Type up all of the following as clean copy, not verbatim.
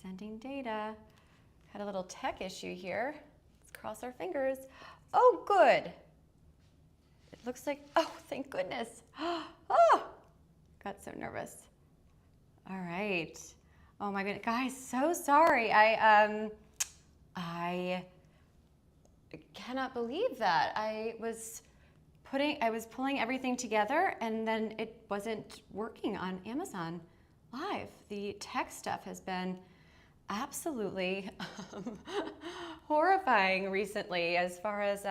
Sending data. Had a little tech issue here. Let's cross our fingers. Oh, good. It looks like, oh, thank goodness. Oh, got so nervous. All right. Oh my goodness, guys, so sorry. I cannot believe that. I was pulling everything together and then it wasn't working on Amazon Live. The tech stuff has been absolutely horrifying recently as far as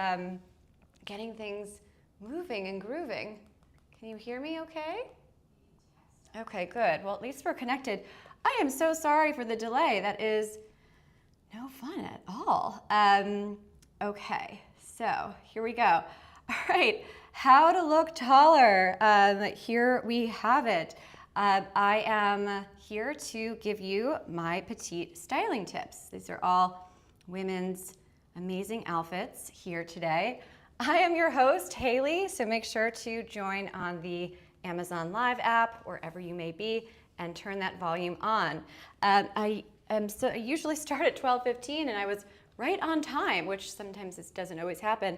getting things moving and grooving. Can you hear me okay? Okay, good. Well, at least we're connected. I am so sorry for the delay. That is no fun at all. Okay, so here we go. All right, how to look taller. Here we have it. I am here to give you my petite styling tips. These are all women's amazing outfits here today. I am your host, Hailey, so make sure to join on the Amazon Live app, wherever you may be, and turn that volume on. I usually start at 12:15 and I was right on time, which sometimes this doesn't always happen,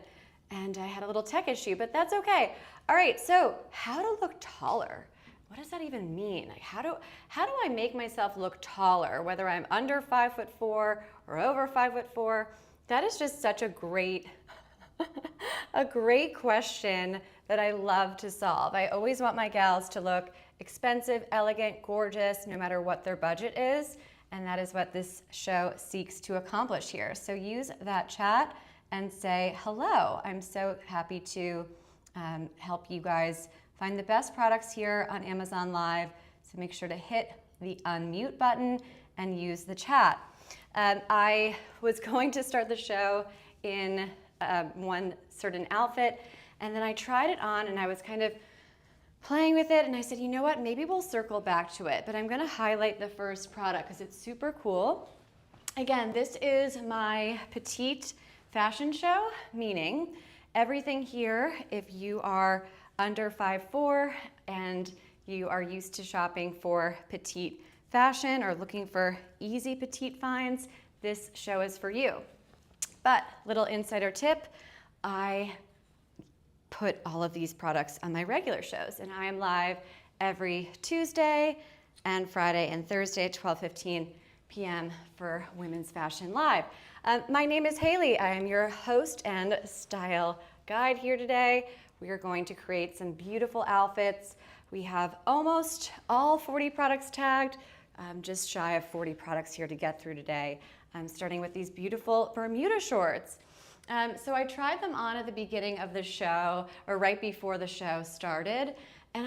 and I had a little tech issue, but that's okay. All right, so how to look taller. What does that even mean? Like how do I make myself look taller, whether I'm under 5'4" or over 5'4"? That is just such a great a great question that I love to solve. I always want my gals to look expensive, elegant, gorgeous, no matter what their budget is, and that is what this show seeks to accomplish here. So use that chat and say, hello, I'm so happy to help you guys find the best products here on Amazon Live, so make sure to hit the unmute button and use the chat. I was going to start the show in one certain outfit, and then I tried it on and I was kind of playing with it, and I said, you know what, maybe we'll circle back to it, but I'm gonna highlight the first product because it's super cool. Again, this is my petite fashion show, meaning everything here, if you are under 5'4" and you are used to shopping for petite fashion or looking for easy petite finds, this show is for you. But little insider tip, I put all of these products on my regular shows, and I am live every Tuesday and Friday and Thursday at 12:15 p.m. for Women's Fashion Live. My name is Hailey. I am your host and style guide here today. We are going to create some beautiful outfits. We have almost all 40 products tagged, just shy of 40 products here to get through today. I'm starting with these beautiful Bermuda shorts. So I tried them on at the beginning of the show, or right before the show started, and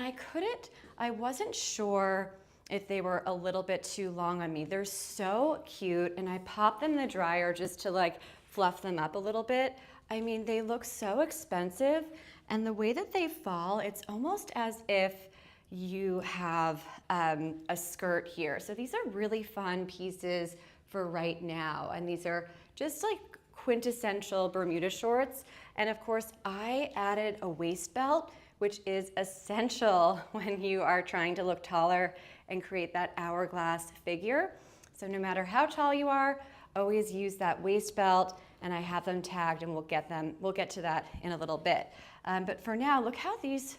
I wasn't sure if they were a little bit too long on me. They're so cute, and I popped them in the dryer just to like fluff them up a little bit. I mean, they look so expensive, and the way that they fall, it's almost as if you have a skirt here. So these are really fun pieces for right now, and these are just like quintessential Bermuda shorts. And of course, I added a waist belt, which is essential when you are trying to look taller and create that hourglass figure. So no matter how tall you are, always use that waist belt, and I have them tagged, and we'll get to that in a little bit. But for now, look how these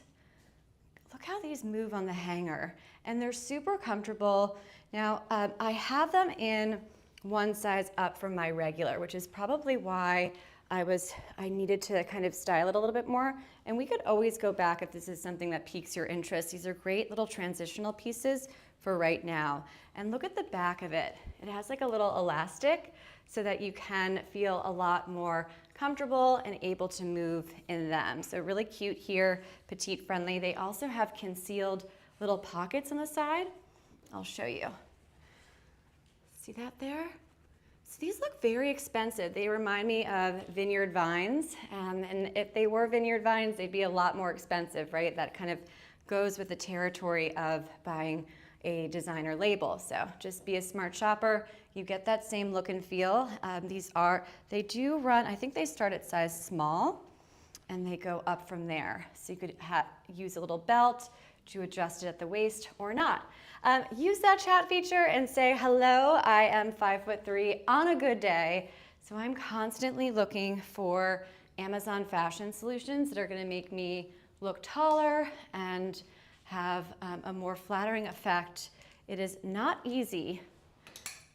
move on the hanger, and they're super comfortable. Now, I have them in one size up from my regular, which is probably why I needed to kind of style it a little bit more. And we could always go back if this is something that piques your interest. These are great little transitional pieces for right now. And look at the back of it. It has like a little elastic so that you can feel a lot more comfortable and able to move in them. So really cute here, petite friendly. They also have concealed little pockets on the side. I'll show you. See that there? So these look very expensive. They remind me of Vineyard Vines, and if they were Vineyard Vines, they'd be a lot more expensive, right? That kind of goes with the territory of buying a designer label. So just be a smart shopper. You get that same look and feel. They do run, I think they start at size small, and they go up from there. So you could use a little belt to adjust it at the waist or not. Use that chat feature and say, hello, I am 5'3" on a good day. So I'm constantly looking for Amazon fashion solutions that are gonna make me look taller and have a more flattering effect. It is not easy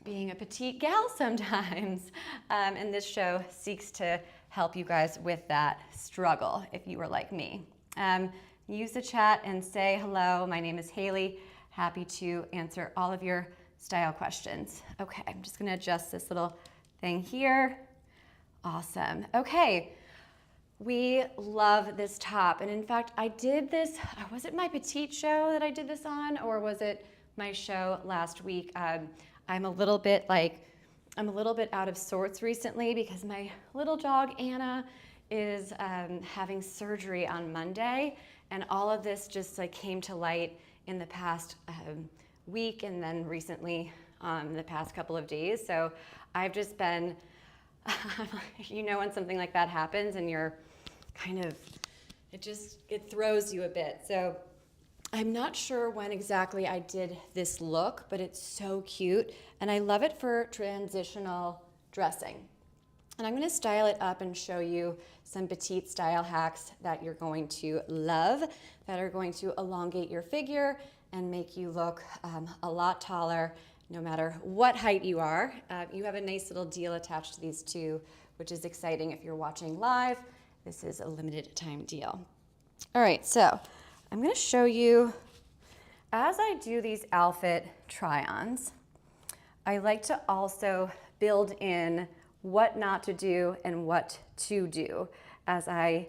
being a petite gal sometimes, and this show seeks to help you guys with that struggle if you were like me. Use the chat and say hello. My name is Hailey. Happy to answer all of your style questions. Okay, I'm just gonna adjust this little thing here. Awesome. Okay, we love this top. And in fact, I did this, was it my petite show that I did this on, or was it my show last week? I'm a little bit out of sorts recently because my little dog, Anna, is having surgery on Monday. And all of this just like came to light in the past week and then recently the past couple of days. So I've just been, you know, when something like that happens and you're kind of, it throws you a bit. So I'm not sure when exactly I did this look, but it's so cute. And I love it for transitional dressing. And I'm gonna style it up and show you some petite style hacks that you're going to love, that are going to elongate your figure and make you look a lot taller no matter what height you are. You have a nice little deal attached to these two, which is exciting if you're watching live. This is a limited time deal. All right, so I'm gonna show you, as I do these outfit try-ons, I like to also build in what not to do and what to do as I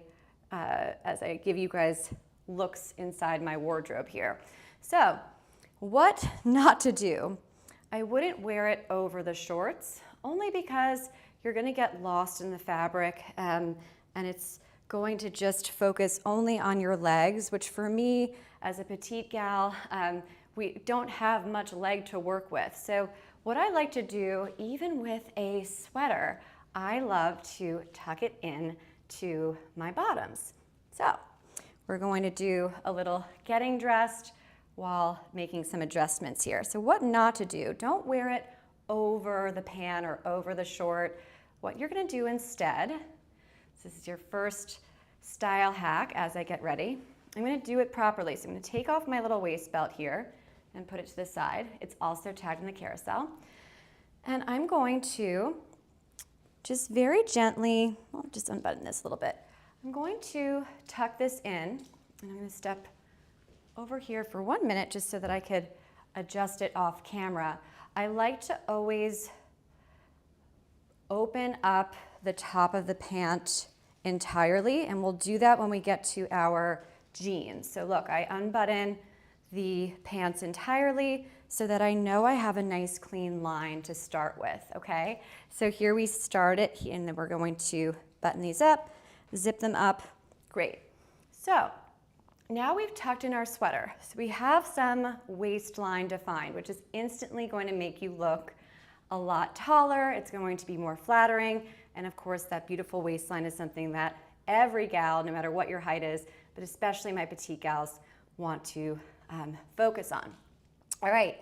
give you guys looks inside my wardrobe here. So, what not to do? I wouldn't wear it over the shorts, only because you're gonna get lost in the fabric and it's going to just focus only on your legs, which for me, as a petite gal, we don't have much leg to work with. So what I like to do, even with a sweater, I love to tuck it in to my bottoms. So we're going to do a little getting dressed while making some adjustments here. So what not to do, don't wear it over the pant or over the short. What you're gonna do instead, this is your first style hack as I get ready. I'm gonna do it properly. So I'm gonna take off my little waist belt here and put it to the side. It's also tagged in the carousel. And I'm going to just very gently, I'll just unbutton this a little bit. I'm going to tuck this in, and I'm gonna step over here for 1 minute just so that I could adjust it off camera. I like to always open up the top of the pant entirely, and we'll do that when we get to our jeans. So look, I unbutton the pants entirely so that I know I have a nice clean line to start with, okay? So here we start it, and then we're going to button these up, zip them up, great. So now we've tucked in our sweater. So we have some waistline defined, which is instantly going to make you look a lot taller. It's going to be more flattering. And of course, that beautiful waistline is something that every gal, no matter what your height is, but especially my petite gals, want to focus on. All right,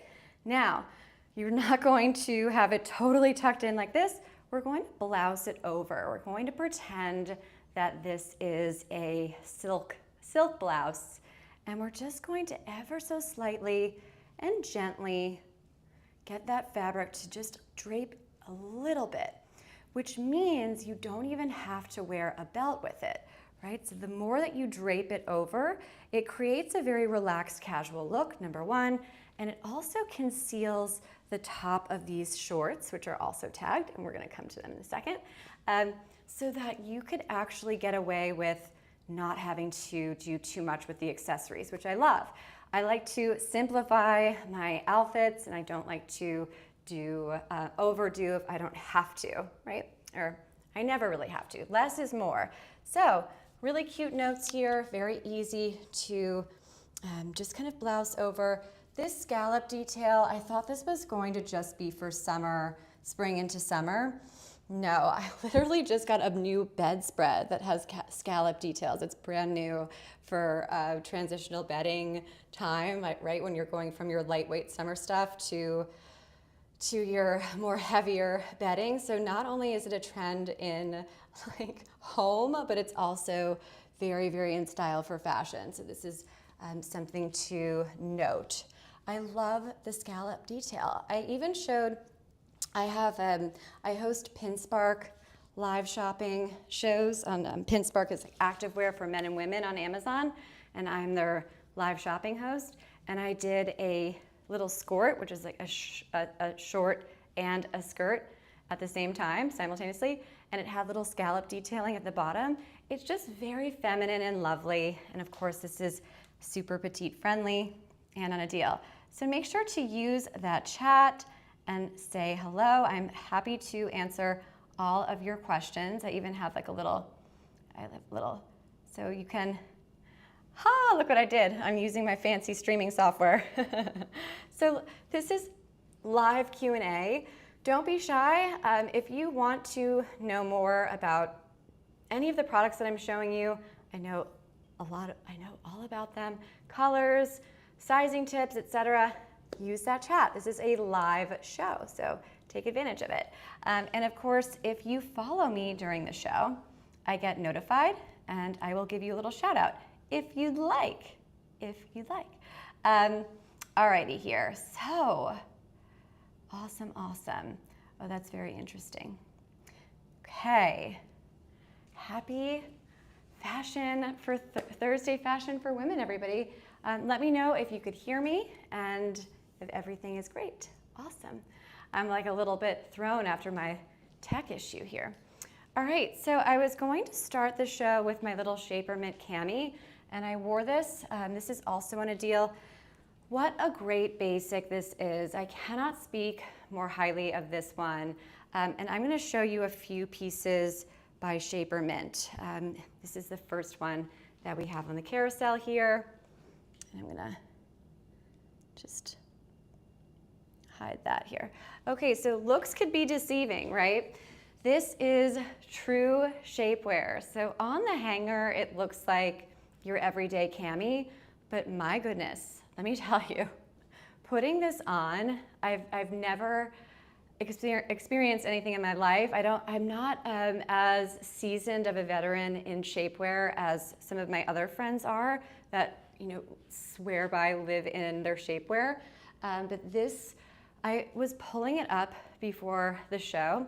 now, you're not going to have it totally tucked in like this. We're going to blouse it over. We're going to pretend that this is a silk blouse, and we're just going to ever so slightly and gently get that fabric to just drape a little bit, which means you don't even have to wear a belt with it, right? So the more that you drape it over, it creates a very relaxed, casual look, number one, and it also conceals the top of these shorts, which are also tagged, and we're gonna come to them in a second, so that you could actually get away with not having to do too much with the accessories, which I love. I like to simplify my outfits, and I don't like to overdo if I don't have to, right? Or I never really have to. Less is more. So really cute notes here, very easy to just kind of blouse over. This scallop detail, I thought this was going to just be for summer, spring into summer. No, I literally just got a new bedspread that has scallop details. It's brand new for transitional bedding time, right when you're going from your lightweight summer stuff to your more heavier bedding. So not only is it a trend in like home, but it's also very, very in style for fashion. So this is something to note. I love the scallop detail. I even showed, I host PinSpark live shopping shows on PinSpark is like activewear for men and women on Amazon, and I'm their live shopping host. And I did a little skirt, which is like a short and a skirt at the same time, simultaneously, and it had little scallop detailing at the bottom. It's just very feminine and lovely, and of course this is super petite friendly and on a deal. So make sure to use that chat and say hello. I'm happy to answer all of your questions. I even have like a little, so you can, look what I did. I'm using my fancy streaming software. So this is live Q&A. Don't be shy. If you want to know more about any of the products that I'm showing you, I know all about them, colors, sizing tips, etc. Use that chat. This is a live show, so take advantage of it. And of course, if you follow me during the show, I get notified and I will give you a little shout out if you'd like, alrighty here, so awesome. Oh, that's very interesting. Okay, happy fashion for Thursday Fashion for Women, everybody. Let me know if you could hear me and if everything is great. Awesome. I'm like a little bit thrown after my tech issue here. All right, so I was going to start the show with my little Shaper Mint cami, and I wore this. This is also on a deal. What a great basic this is. I cannot speak more highly of this one. And I'm gonna show you a few pieces by Shaper Mint. This is the first one that we have on the carousel here. And I'm gonna just hide that here. Okay, so looks could be deceiving, right? This is true shapewear. So on the hanger, it looks like your everyday cami, but my goodness, let me tell you, putting this on, I've never experienced anything in my life. I'm not as seasoned of a veteran in shapewear as some of my other friends are that, you know, swear by, live in their shapewear. But this, I was pulling it up before the show.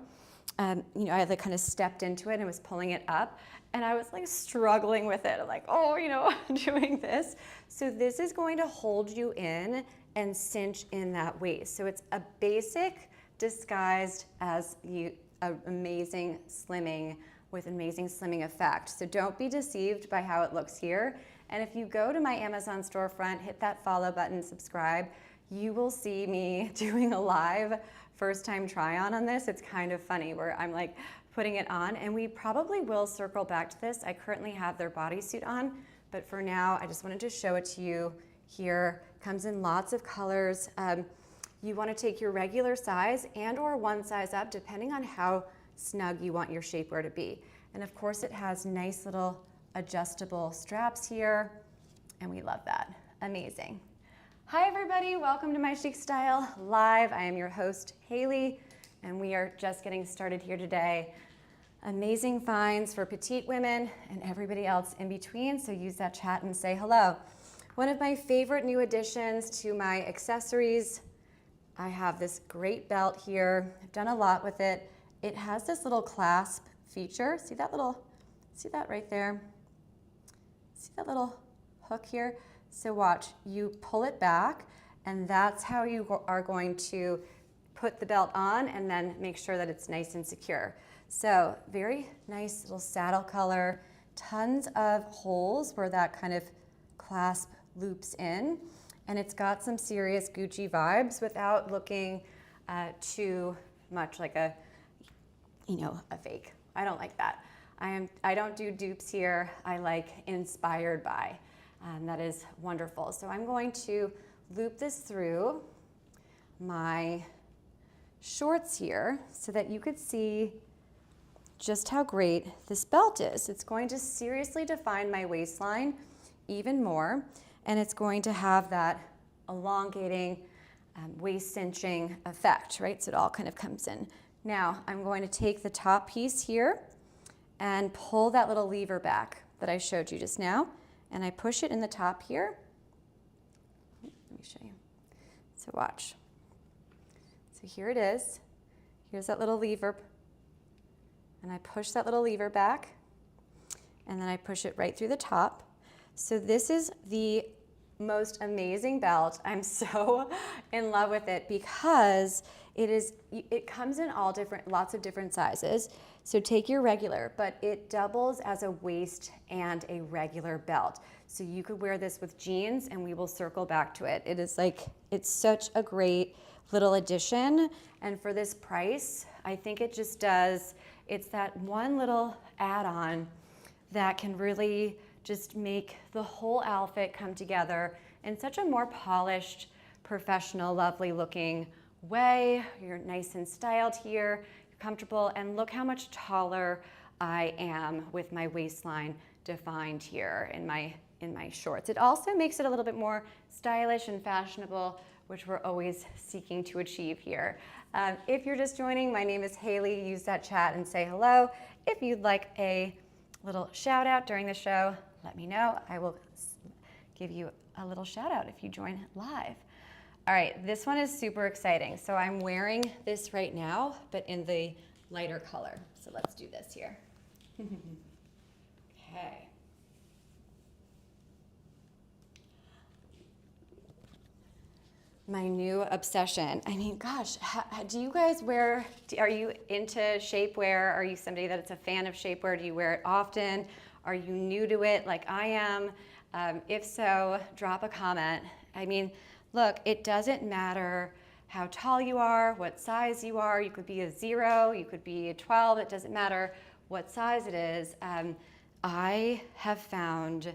You know, I like kind of stepped into it and was pulling it up, and I was like struggling with it. I'm like, oh, you know, doing this. So this is going to hold you in and cinch in that waist. So it's a basic disguised as amazing slimming with amazing slimming effect. So don't be deceived by how it looks here. And if you go to my Amazon storefront, hit that follow button, subscribe, you will see me doing a live first time try on this. It's kind of funny where I'm like putting it on, and we probably will circle back to this. I currently have their bodysuit on, but for now, I just wanted to show it to you here. Comes in lots of colors. You want to take your regular size and or one size up, depending on how snug you want your shapewear to be. And of course, it has nice little adjustable straps here, and we love that. Amazing. Hi everybody, welcome to My Chic Style Live. I am your host, Hailey, and we are just getting started here today. Amazing finds for petite women and everybody else in between, so use that chat and say hello. One of my favorite new additions to my accessories, I have this great belt here. I've done a lot with it. It has this little clasp feature. See that right there? See that little hook here? So watch, you pull it back, and that's how you are going to put the belt on and then make sure that it's nice and secure. So very nice little saddle color, tons of holes where that kind of clasp loops in, and it's got some serious Gucci vibes without looking too much like a fake. I don't like that. I don't do dupes here. I like inspired by. That is wonderful. So I'm going to loop this through my shorts here so that you could see just how great this belt is. It's going to seriously define my waistline even more, and it's going to have that elongating, waist cinching effect, right? So it all kind of comes in. Now, I'm going to take the top piece here and pull that little lever back that I showed you just now, and I push it in the top here. Let me show you. So watch. So here it is. Here's that little lever, and I push that little lever back, and then I push it right through the top. So this is the most amazing belt. I'm so in love with it because it comes in lots of different sizes. So take your regular, but it doubles as a waist and a regular belt. So you could wear this with jeans, and we will circle back to it. It is like, it's such a great little addition. And for this price, I think it just does, it's that one little add-on that can really just make the whole outfit come together in such a more polished, professional, lovely looking way. You're nice and styled here, you're comfortable, and look how much taller I am with my waistline defined here in my shorts. It also makes it a little bit more stylish and fashionable, which we're always seeking to achieve here. If you're just joining, my name is Hailey. Use that chat and say hello. If you'd like a little shout out during the show, let me know. I will give you a little shout out if you join live. All right, this one is super exciting. So I'm wearing this right now, but in the lighter color. So let's do this here. Okay. My new obsession. I mean, gosh, do you guys are you into shapewear? Are you somebody that's a fan of shapewear? Do you wear it often? Are you new to it like I am? If so, drop a comment. I mean, look, it doesn't matter how tall you are, what size you are. You could be a 0, you could be a 12. It doesn't matter what size it is. I have found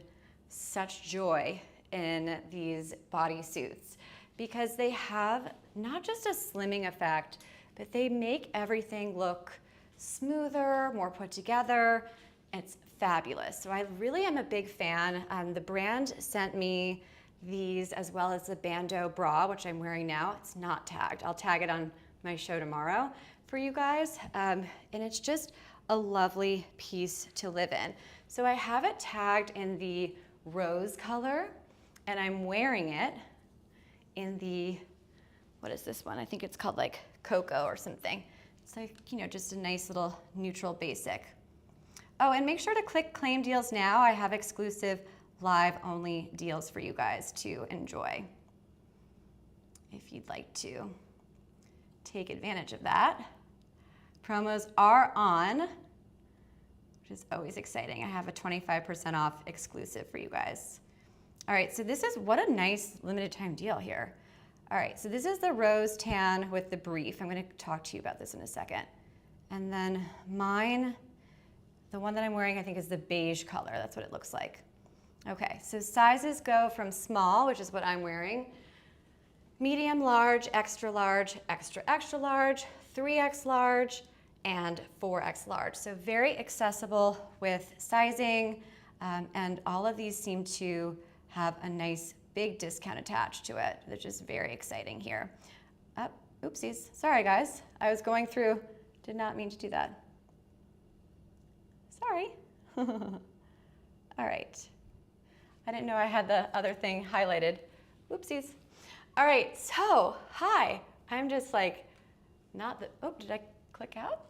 such joy in these bodysuits because they have not just a slimming effect, but they make everything look smoother, more put together. It's fabulous. So I really am a big fan. The brand sent me these as well as the bandeau bra, which I'm wearing now. It's not tagged. I'll tag it on my show tomorrow for you guys. And it's just a lovely piece to live in. So I have it tagged in the rose color, and I'm wearing it in the, what is this one? I think it's called like cocoa or something. It's like, you know, just a nice little neutral basic. Oh, and make sure to click claim deals now. I have exclusive live only deals for you guys to enjoy if you'd like to take advantage of that. Promos are on, which is always exciting. I have a 25% off exclusive for you guys. All right, so this is, what a nice limited time deal here. All right, so this is the rose tan with the brief. I'm gonna talk to you about this in a second. And then mine, the one that I'm wearing, I think is the beige color. That's what it looks like. Okay, so sizes go from small, which is what I'm wearing, medium, large, extra large, extra, extra large, 3X large, and 4X large. So very accessible with sizing, and all of these seem to have a nice big discount attached to it, which is very exciting here. Oopsies, sorry guys. I was going through, did not mean to do that. Sorry. All right. I didn't know I had the other thing highlighted. Oopsies. All right, so, hi. I'm just like, not the, oh, did I click out?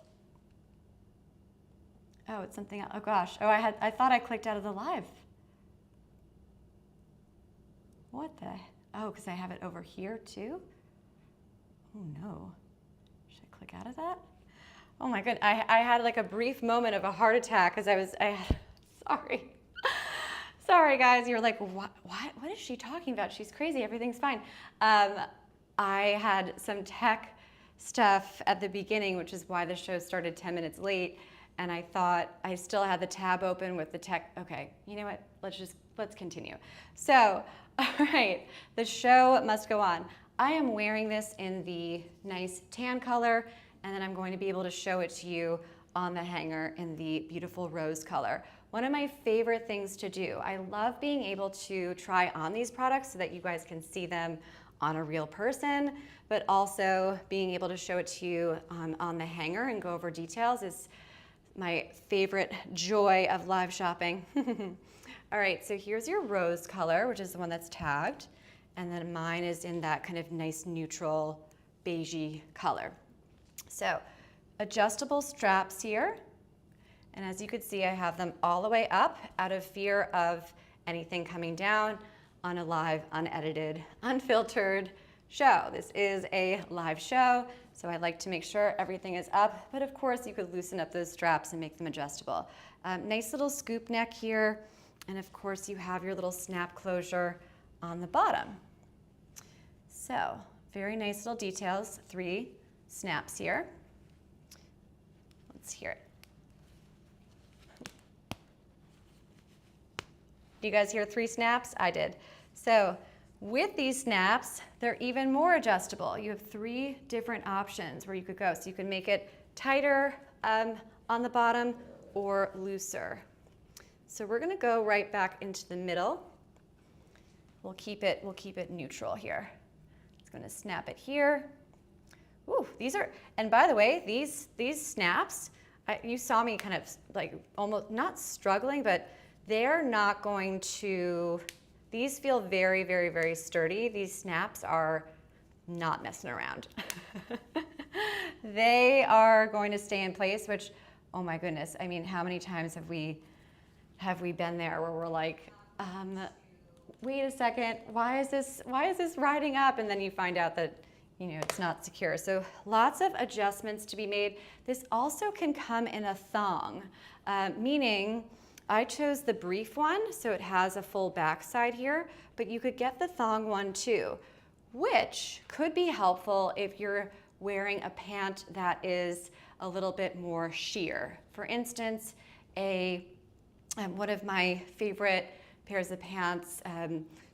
Oh, it's something else. Oh gosh. Oh, I thought I clicked out of the live. What the? Oh, because I have it over here too? Oh no. Should I click out of that? Oh my goodness. I had like a brief moment of a heart attack because sorry. Sorry guys, you're like, what is she talking about? She's crazy, everything's fine. I had some tech stuff at the beginning, which is why the show started 10 minutes late. And I thought I still had the tab open with the tech. Okay, you know what? Let's continue. So, all right, the show must go on. I am wearing this in the nice tan color, and then I'm going to be able to show it to you on the hanger in the beautiful rose color. One of my favorite things to do. I love being able to try on these products so that you guys can see them on a real person, but also being able to show it to you on the hanger and go over details is my favorite joy of live shopping. All right, so here's your rose color, which is the one that's tagged, and then mine is in that kind of nice neutral beigey color. So adjustable straps here. And as you can see, I have them all the way up out of fear of anything coming down on a live, unedited, unfiltered show. This is a live show, so I like to make sure everything is up, but of course you could loosen up those straps and make them adjustable. Nice little scoop neck here, and of course you have your little snap closure on the bottom. So, very nice little details, 3 snaps here. Let's hear it. Do you guys hear 3 snaps? I did. So with these snaps, they're even more adjustable. You have 3 different options where you could go. So you can make it tighter on the bottom or looser. So we're gonna go right back into the middle. We'll keep it neutral here. It's gonna snap it here. Ooh, these are, and by the way, these snaps, you saw me kind of like almost not struggling, but they're not going to, these feel very, very, very sturdy. These snaps are not messing around. They are going to stay in place, which, oh my goodness, I mean, how many times have we been there where we're like, wait a second, why is this riding up? And then you find out that, you know, it's not secure. So lots of adjustments to be made. This also can come in a thong, meaning I chose the brief one, so it has a full backside here, but you could get the thong one too, which could be helpful if you're wearing a pant that is a little bit more sheer. For instance, one of my favorite pairs of pants,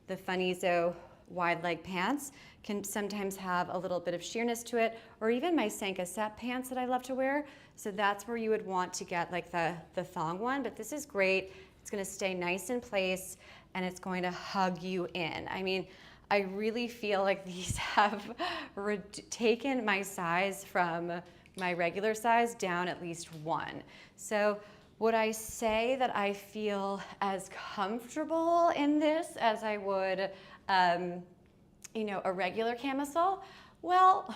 the Funnizo wide leg pants, can sometimes have a little bit of sheerness to it, or even my Sanka set pants that I love to wear. So that's where you would want to get like the thong one, but this is great. It's gonna stay nice in place and it's going to hug you in. I mean, I really feel like these have taken my size from my regular size down at least 1. So would I say that I feel as comfortable in this as I would, you know, a regular camisole? Well,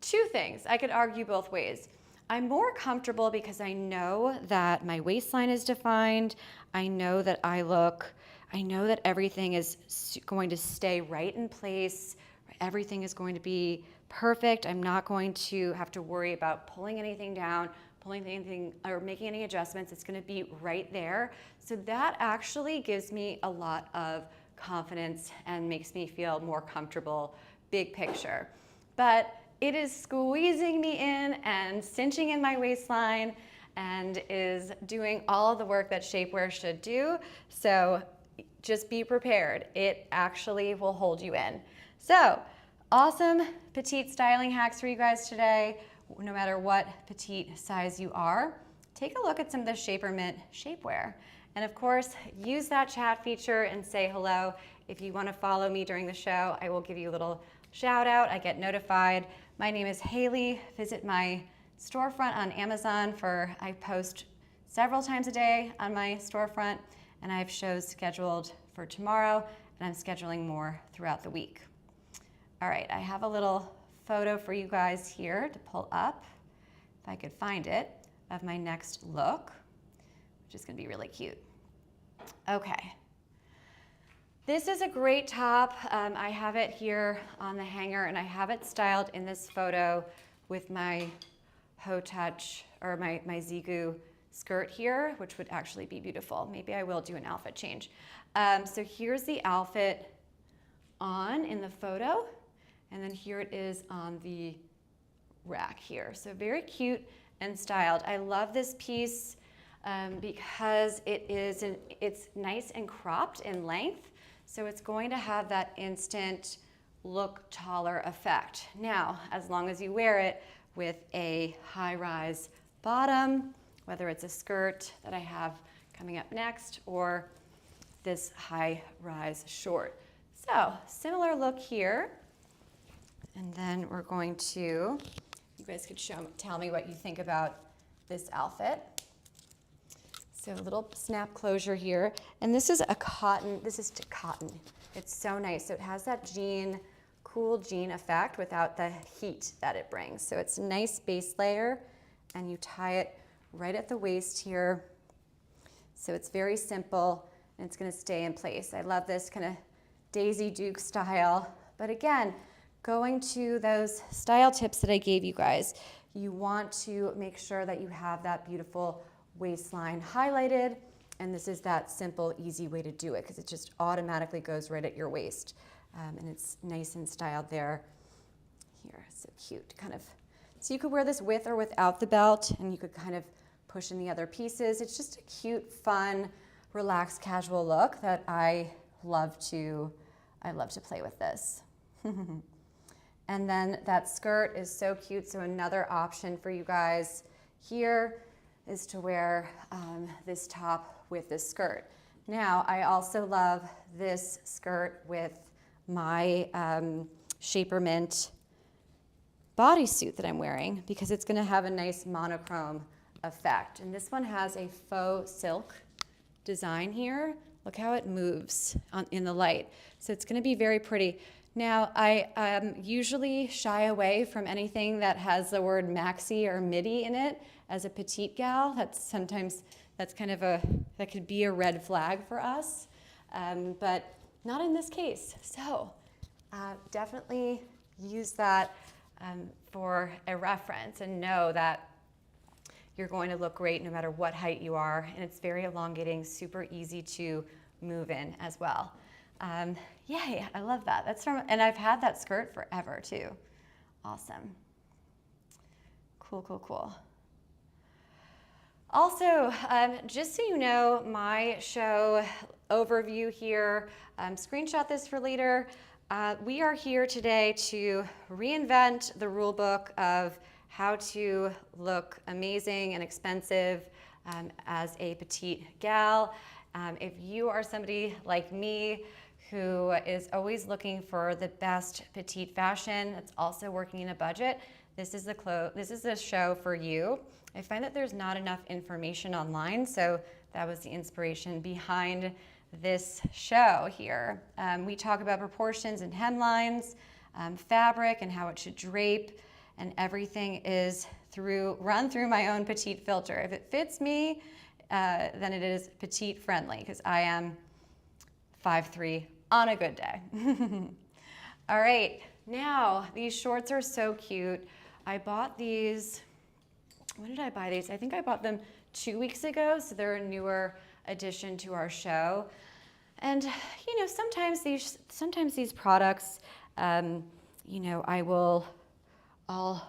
2 things. I could argue both ways. I'm more comfortable because I know that my waistline is defined. I know that everything is going to stay right in place. Everything is going to be perfect. I'm not going to have to worry about pulling anything down, pulling anything, or making any adjustments. It's going to be right there. So that actually gives me a lot of confidence and makes me feel more comfortable, big picture. But it is squeezing me in and cinching in my waistline and is doing all of the work that shapewear should do. So just be prepared. It actually will hold you in. So awesome petite styling hacks for you guys today. No matter what petite size you are, take a look at some of the Shaper Mint shapewear. And of course, use that chat feature and say hello. If you want to follow me during the show, I will give you a little shout out. I get notified. My name is Hailey. Visit my storefront on Amazon I post several times a day on my storefront, and I have shows scheduled for tomorrow, and I'm scheduling more throughout the week. All right, I have a little photo for you guys here to pull up, if I could find it, of my next look, which is gonna be really cute. Okay. This is a great top. I have it here on the hanger, and I have it styled in this photo with my Ho-Touch, or my Zigu skirt here, which would actually be beautiful. Maybe I will do an outfit change. So here's the outfit on in the photo, and then here it is on the rack here. So very cute and styled. I love this piece because it's nice and cropped in length. So it's going to have that instant look taller effect. Now, as long as you wear it with a high-rise bottom, whether it's a skirt that I have coming up next or this high-rise short. So, similar look here. And then we're going to, you guys could tell me what you think about this outfit. So a little snap closure here. And this is cotton. It's so nice. So it has that cool jean effect without the heat that it brings. So it's a nice base layer, and you tie it right at the waist here. So it's very simple, and it's gonna stay in place. I love this kind of Daisy Duke style. But again, going to those style tips that I gave you guys, you want to make sure that you have that beautiful waistline highlighted, and this is that simple, easy way to do it because it just automatically goes right at your waist, and it's nice and styled there. Here, so cute, kind of. So you could wear this with or without the belt, and you could kind of push in the other pieces. It's just a cute, fun, relaxed, casual look that I love to play with this. And then that skirt is so cute. So another option for you guys here is to wear this top with this skirt. Now, I also love this skirt with my Shapewear Mint bodysuit that I'm wearing because it's gonna have a nice monochrome effect. And this one has a faux silk design here. Look how it moves in the light. So it's gonna be very pretty. Now, I usually shy away from anything that has the word maxi or midi in it as a petite gal. That could be a red flag for us, but not in this case. So definitely use that for a reference and know that you're going to look great no matter what height you are, and it's very elongating, super easy to move in as well. Yay, I love that. And I've had that skirt forever too. Awesome. Cool, cool, cool. Also, just so you know, my show overview here, screenshot this for later. We are here today to reinvent the rule book of how to look amazing and expensive as a petite gal. If you are somebody like me who is always looking for the best petite fashion that's also working in a budget, this is the show for you. I find that there's not enough information online, so that was the inspiration behind this show here. We talk about proportions and hemlines, fabric and how it should drape, and everything is run through my own petite filter. If it fits me, then it is petite friendly because I am 5'3" on a good day. All right, now these shorts are so cute. I bought these, when did I buy these? I think I bought them 2 weeks ago, so they're a newer addition to our show. And you know, sometimes these products, you know, I'll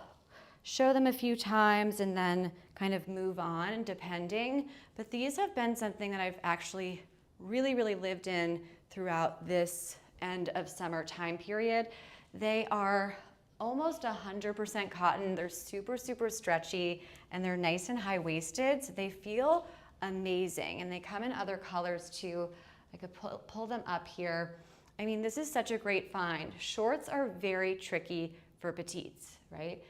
show them a few times and then kind of move on depending. But these have been something that I've actually really lived in throughout this end of summer time period. They are almost 100% cotton. They're super stretchy, and they're nice and high-waisted, so they feel amazing. And they come in other colors too. I could pull them up here. I mean, this is such a great find. Shorts are very tricky for petites, right?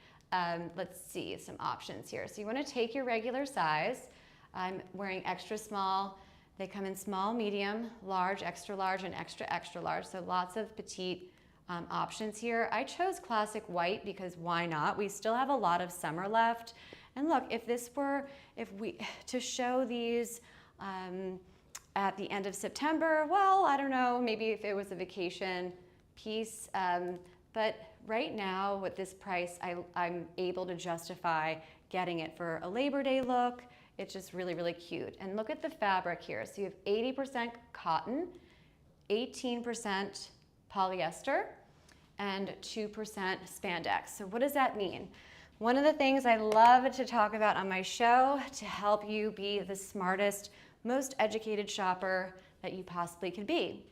Let's see some options here. So you want to take your regular size. I'm wearing extra small. They come in small, medium, large, extra large, and extra large. So lots of petite options here. I chose classic white because why not? We still have a lot of summer left. And look, to show these at the end of September, well, I don't know, maybe if it was a vacation piece, but right now with this price, I'm able to justify getting it for a Labor Day look. It's just really cute. And look at the fabric here. So you have 80% cotton, 18% polyester, and 2% spandex. So what does that mean? One of the things I love to talk about on my show to help you be the smartest, most educated shopper that you possibly could be.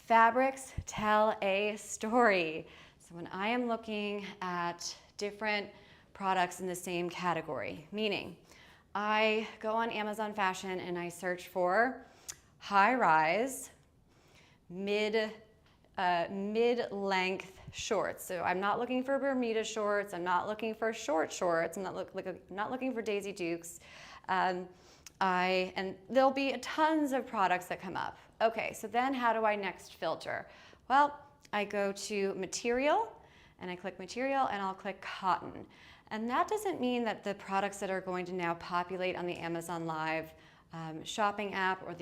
Fabrics tell a story. So when I am looking at different products in the same category, meaning I go on Amazon Fashion and I search for high-rise, mid-length shorts. So I'm not looking for Bermuda shorts. I'm not looking for short shorts. I'm not looking for Daisy Dukes. And there'll be tons of products that come up. Okay, so then how do I next filter? Well, I go to material and I click material and I'll click cotton. And that doesn't mean that the products that are going to now populate on the Amazon Live shopping app or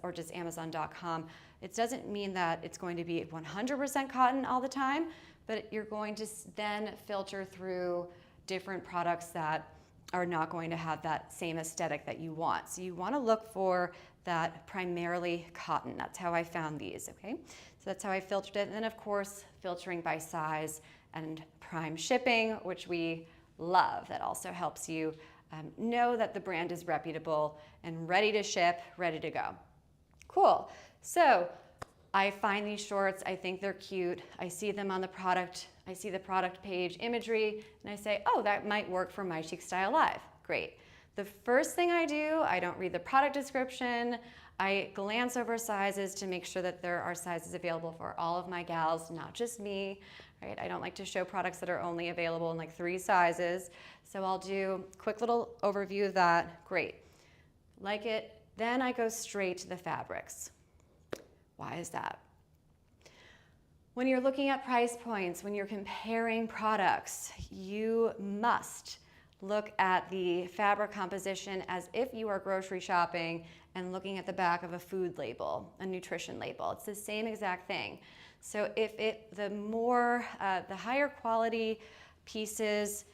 or just Amazon.com, it doesn't mean that it's going to be 100% cotton all the time, but you're going to then filter through different products that are not going to have that same aesthetic that you want. So you want to look for that primarily cotton. That's how I found these, okay? So that's how I filtered it. And then of course, filtering by size and prime shipping, which we love. That also helps you know that the brand is reputable and ready to ship, ready to go. Cool. So I find these shorts, I think they're cute. I see them on the product. I see the product page imagery and I say, oh, that might work for My Chic Style Live. Great. The first thing I do, I don't read the product description. I glance over sizes to make sure that there are sizes available for all of my gals, not just me, right? I don't like to show products that are only available in like 3 sizes. So I'll do a quick little overview of that. Great. Like it. Then I go straight to the fabrics. Why is that? When you're looking at price points, when you're comparing products, you must look at the fabric composition as if you are grocery shopping and looking at the back of a food label, a nutrition label. It's the same exact thing. So the higher quality pieces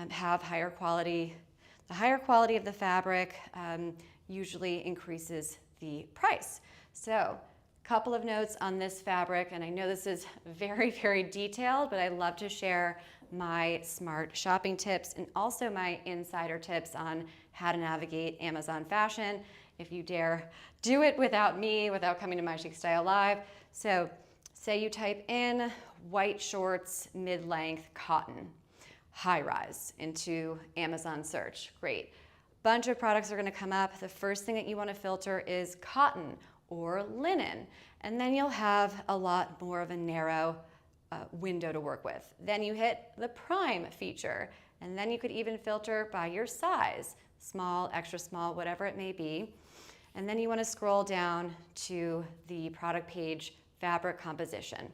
have higher quality, the higher quality of the fabric usually increases the price. So couple of notes on this fabric, and I know this is very, very detailed, but I love to share my smart shopping tips and also my insider tips on how to navigate Amazon Fashion, if you dare do it without me, without coming to My Chic Style Live. So say you type in white shorts, mid-length, cotton, high-rise into Amazon search. Great. Bunch of products are going to come up. The first thing that you want to filter is cotton or linen, and then you'll have a lot more of a narrow window to work with. Then you hit the prime feature, and then you could even filter by your size, small, extra small, whatever it may be. And then you want to scroll down to the product page, fabric composition.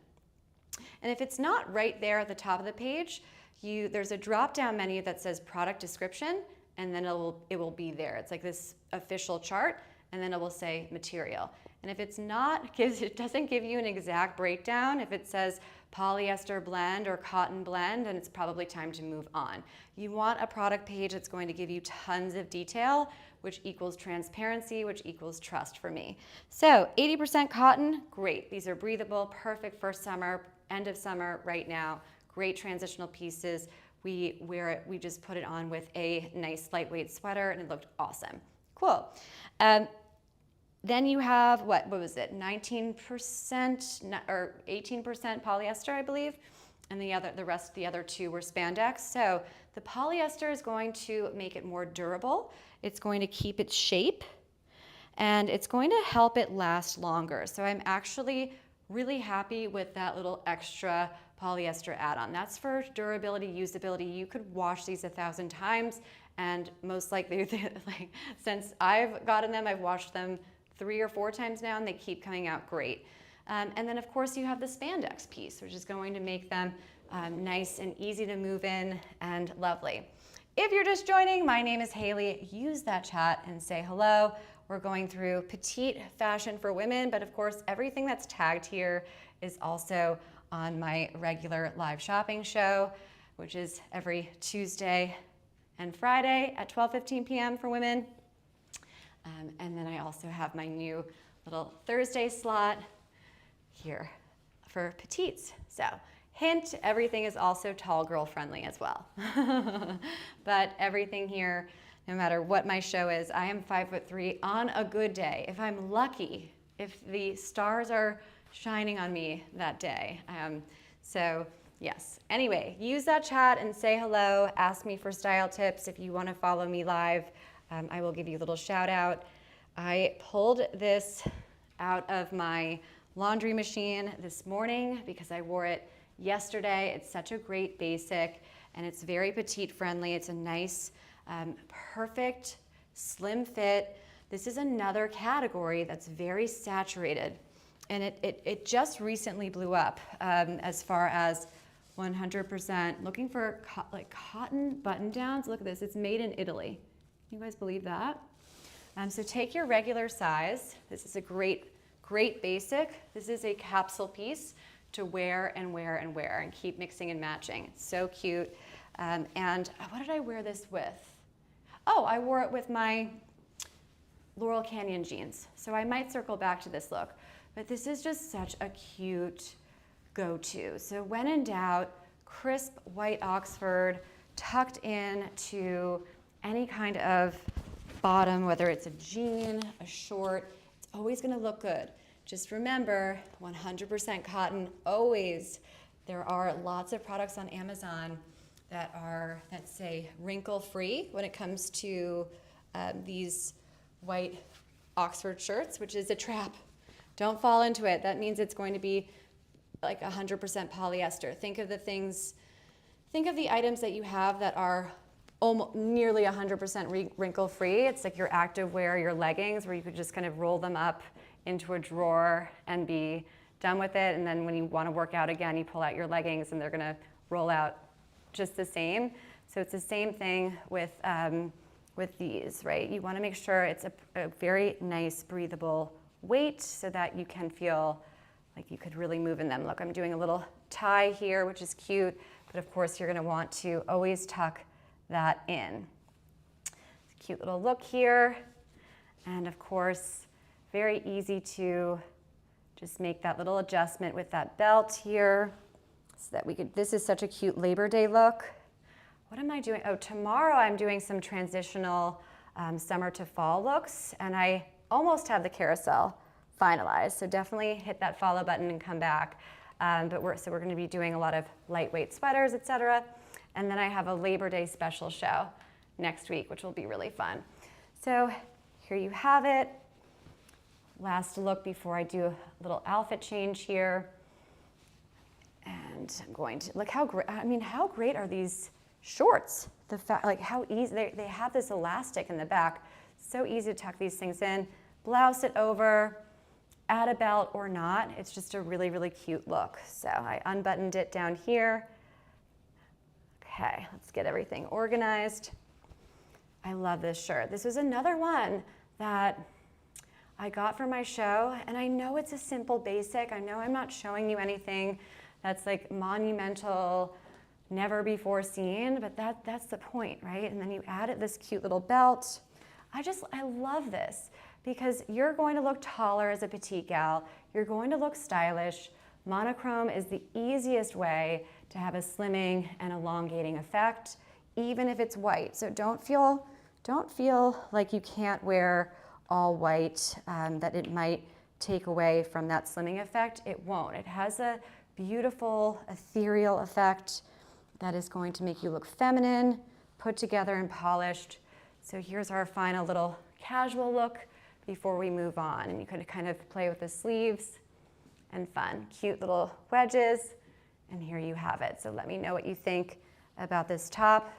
And if it's not right there at the top of the page, there's a drop-down menu that says product description, and then it will be there. It's like this official chart, and then it will say material. And if it's not, it doesn't give you an exact breakdown. If it says polyester blend or cotton blend, then it's probably time to move on. You want a product page that's going to give you tons of detail, which equals transparency, which equals trust for me. So 80% cotton, great. These are breathable, perfect for summer, end of summer right now. Great transitional pieces. We wear it, we just put it on with a nice lightweight sweater and it looked awesome. Cool. Then you have, what was it, 19% or 18% polyester, I believe, and the other 2 were spandex. So the polyester is going to make it more durable. It's going to keep its shape, and it's going to help it last longer. So I'm actually really happy with that little extra polyester add-on. That's for durability, usability. You could wash these 1,000 times, and most likely, like, since I've gotten them, I've washed them 3 or 4 times now, and they keep coming out great. And then of course you have the spandex piece, which is going to make them nice and easy to move in and lovely. If you're just joining, my name is Hailey. Use that chat and say hello. We're going through petite fashion for women, but of course everything that's tagged here is also on my regular live shopping show, which is every Tuesday and Friday at 12:15 p.m. for women. And then I also have my new little Thursday slot here for petites. So hint, everything is also tall girl friendly as well. But everything here, no matter what my show is, I am 5'3" on a good day. If I'm lucky, if the stars are shining on me that day. So yes, anyway, use that chat and say hello. Ask me for style tips. If you want to follow me live, I will give you a little shout out. I pulled this out of my laundry machine this morning because I wore it yesterday. It's such a great basic and it's very petite friendly. It's a nice, perfect, slim fit. This is another category that's very saturated. And it just recently blew up as far as 100%. Looking for like cotton button downs. Look at this, it's made in Italy. Can you guys believe that? So take your regular size. This is a great basic. This is a capsule piece to wear and wear and wear and keep mixing and matching. It's so cute. And what did I wear this with? Oh, I wore it with my Laurel Canyon jeans. So I might circle back to this look. But this is just such a cute go-to. So when in doubt, crisp white Oxford tucked in to any kind of bottom, whether it's a jean, a short, it's always gonna look good. Just remember, 100% cotton, always. There are lots of products on Amazon that say wrinkle-free when it comes to these white Oxford shirts, which is a trap. Don't fall into it. That means it's going to be like 100% polyester. Think of the items that you have that are almost nearly 100% wrinkle-free. It's like your activewear, your leggings, where you could just kind of roll them up into a drawer and be done with it. And then when you want to work out again, you pull out your leggings and they're going to roll out just the same. So it's the same thing with these, right? You want to make sure it's a very nice, breathable weight so that you can feel like you could really move in them. Look, I'm doing a little tie here, which is cute, but of course you're going to want to always tuck that in. It's a cute little look here. And of course, very easy to just make that little adjustment with that belt here so that we could, this is such a cute Labor Day look. What am I doing? Oh, tomorrow I'm doing some transitional summer to fall looks, and I almost have the carousel finalized. So definitely hit that follow button and come back. But we're going to be doing a lot of lightweight sweaters, etc. And then I have a Labor Day special show next week, which will be really fun. So here you have it. Last look before I do a little outfit change here. And I'm going to, look how great, I mean, how great are these shorts? Like how easy, they have this elastic in the back. So easy to tuck these things in, blouse it over, add a belt or not. It's just a really, really cute look. So I unbuttoned it down here. Okay, let's get everything organized. I love this shirt. This was another one that I got for my show, and I know it's a simple basic. I know I'm not showing you anything that's like monumental, never before seen, but that's the point, right? And then you added this cute little belt. I love this because you're going to look taller as a petite gal. You're going to look stylish. Monochrome is the easiest way to have a slimming and elongating effect, even if it's white. So don't feel like you can't wear all white, that it might take away from that slimming effect. It won't. It has a beautiful ethereal effect that is going to make you look feminine, put together and polished. So here's our final little casual look before we move on. And you could kind of play with the sleeves and fun. Cute little wedges. And here you have it. So let me know what you think about this top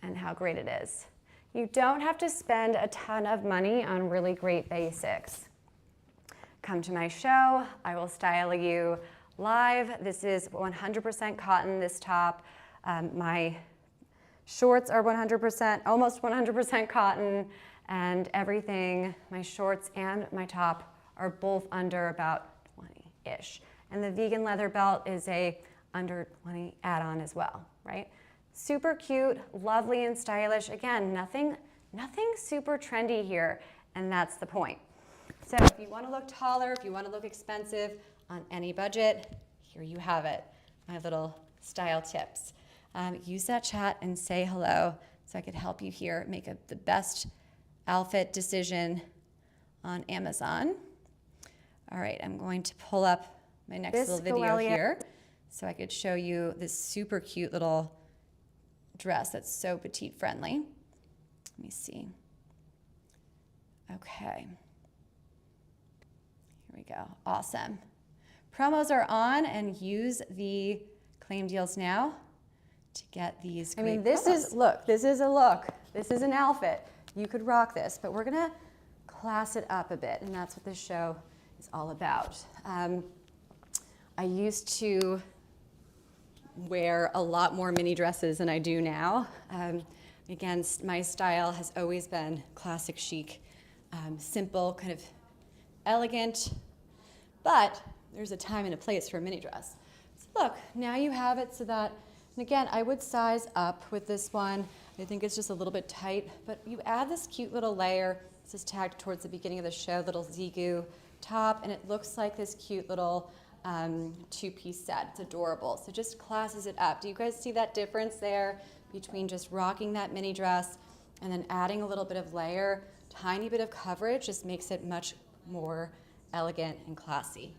and how great it is. You don't have to spend a ton of money on really great basics. Come to my show. I will style you live. This is 100% cotton, this top. My shorts are 100%, almost 100% cotton, and everything, my shorts and my top are both under about 20-ish. And the vegan leather belt is a under 20 add-on as well, right? Super cute, lovely and stylish. Again, nothing super trendy here, and that's the point. So if you want to look taller, if you want to look expensive on any budget, here you have it, my little style tips. Use that chat and say hello so I could help you here make the best outfit decision on Amazon. All right, I'm going to pull up my next little video here so I could show you this super cute little dress that's so petite friendly. Let me see. Okay. Here we go. Awesome. Promos are on, and use the claim deals now to get these great this promos. this is a look. This is an outfit. You could rock this, but we're gonna class it up a bit, and that's what this show is all about. I used to wear a lot more mini dresses than I do now. Again, my style has always been classic chic, simple, kind of elegant, but there's a time and a place for a mini dress. So look, now you have it so that, and again, I would size up with this one. I think it's just a little bit tight, but you add this cute little layer. This is tagged towards the beginning of the show, little Zigu top, and it looks like this cute little two-piece set. It's adorable. So just classes it up. Do you guys see that difference there between just rocking that mini dress and then adding a little bit of layer, tiny bit of coverage just makes it much more elegant and classy.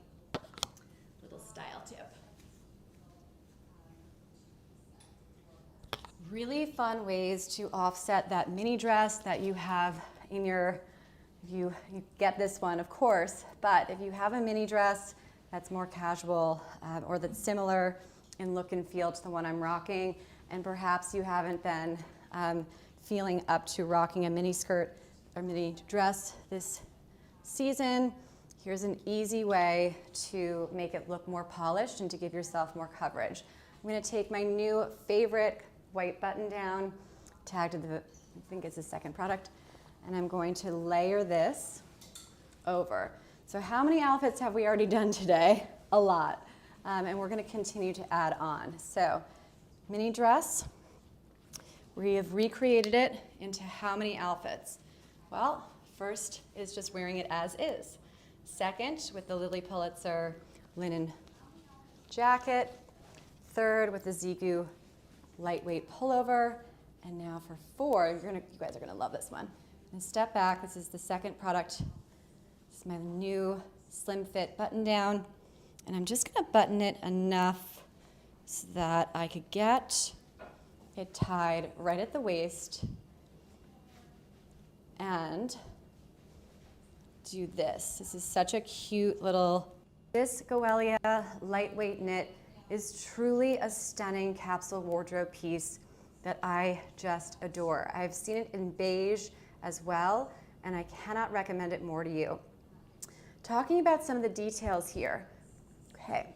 Little style tip. Really fun ways to offset that mini dress that you have in your, you get this one, of course, but if you have a mini dress that's more casual or that's similar in look and feel to the one I'm rocking, and perhaps you haven't been feeling up to rocking a mini skirt or mini dress this season, here's an easy way to make it look more polished and to give yourself more coverage. I'm going to take my new favorite white button down, tagged to the, I think it's the second product, and I'm going to layer this over. So how many outfits have we already done today? A lot. And we're going to continue to add on. So mini dress, we have recreated it into how many outfits? Well, first is just wearing it as is. Second, with the Lily Pulitzer linen jacket. Third, with the Zigu lightweight pullover. And now for four, you guys are gonna love this one. And step back, this is the second product. This is my new slim fit button down. And I'm just gonna button it enough so that I could get it tied right at the waist and do this. This is such a cute little, this Goelia lightweight knit is truly a stunning capsule wardrobe piece that I just adore. I've seen it in beige as well, and I cannot recommend it more to you. Talking about some of the details here. Okay,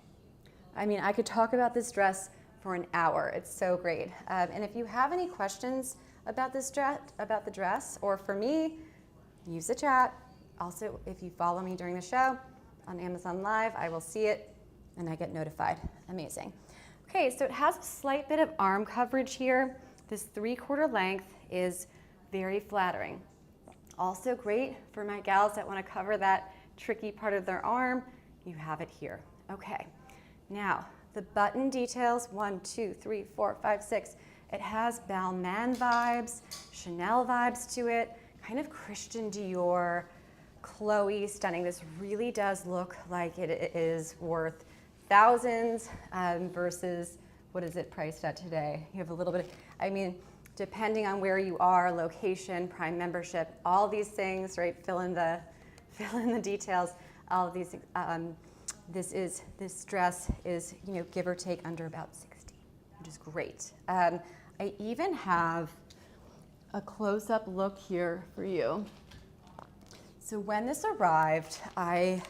I mean, I could talk about this dress for an hour. It's so great. And if you have any questions about this dress, about the dress, or for me, use the chat. Also, if you follow me during the show on Amazon Live, I will see it and I get notified. Amazing. Okay, so it has a slight bit of arm coverage here. This 3/4 length is very flattering. Also great for my gals that want to cover that tricky part of their arm. You have it here. Okay, now the button details, 1, 2, 3, 4, 5, 6. It has Balmain vibes, Chanel vibes to it, kind of Christian Dior, Chloe, stunning. This really does look like it is worth thousands versus what is it priced at today? You have a little bit of, I mean, depending on where you are, location, Prime membership, all these things, right? Fill in the details. All of these. This dress is, give or take under about 60, which is great. I even have a close-up look here for you. So when this arrived, I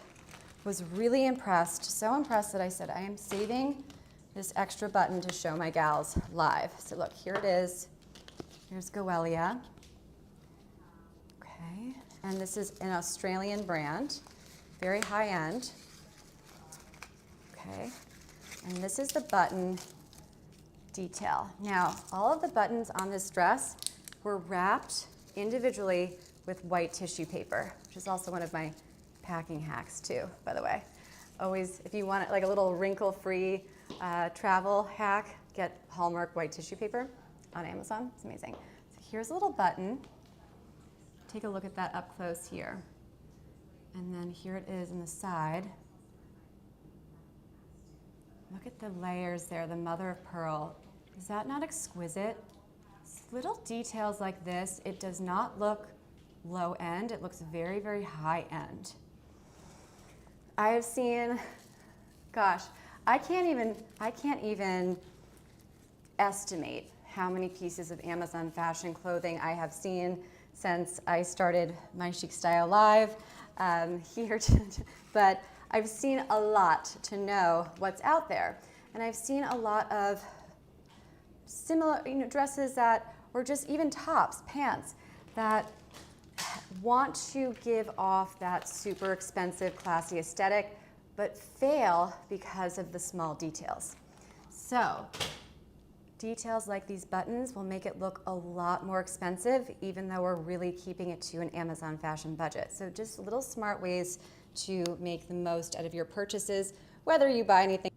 was really impressed, so impressed that I said, I am saving this extra button to show my gals live. So look, here it is. Here's Goelia. Okay, and this is an Australian brand, very high end. Okay, and this is the button detail. Now, all of the buttons on this dress were wrapped individually with white tissue paper, which is also one of my packing hacks too, by the way. Always, if you want it like a little wrinkle-free travel hack, get Hallmark white tissue paper on Amazon. It's amazing. So here's a little button. Take a look at that up close here. And then here it is in the side. Look at the layers there, the mother of pearl. Is that not exquisite? Little details like this, it does not look low end, it looks very, very high end. I have seen, gosh, I can't even estimate how many pieces of Amazon fashion clothing I have seen since I started my Chic Style Live here, but I've seen a lot to know what's out there. And I've seen a lot of similar dresses that, or just even tops, pants, that want to give off that super expensive, classy aesthetic, but fail because of the small details. So, details like these buttons will make it look a lot more expensive, even though we're really keeping it to an Amazon fashion budget. So just little smart ways to make the most out of your purchases, whether you buy anything.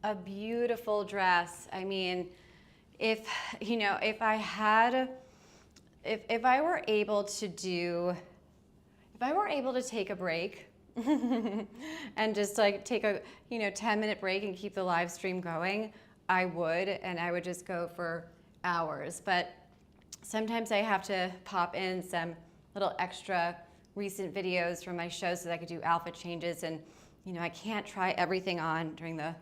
A beautiful dress. I mean, if I were able to take a break and just like take a 10-minute break and keep the live stream going, I would, and I would just go for hours. But sometimes I have to pop in some little extra recent videos from my show so that I could do outfit changes, and I can't try everything on during the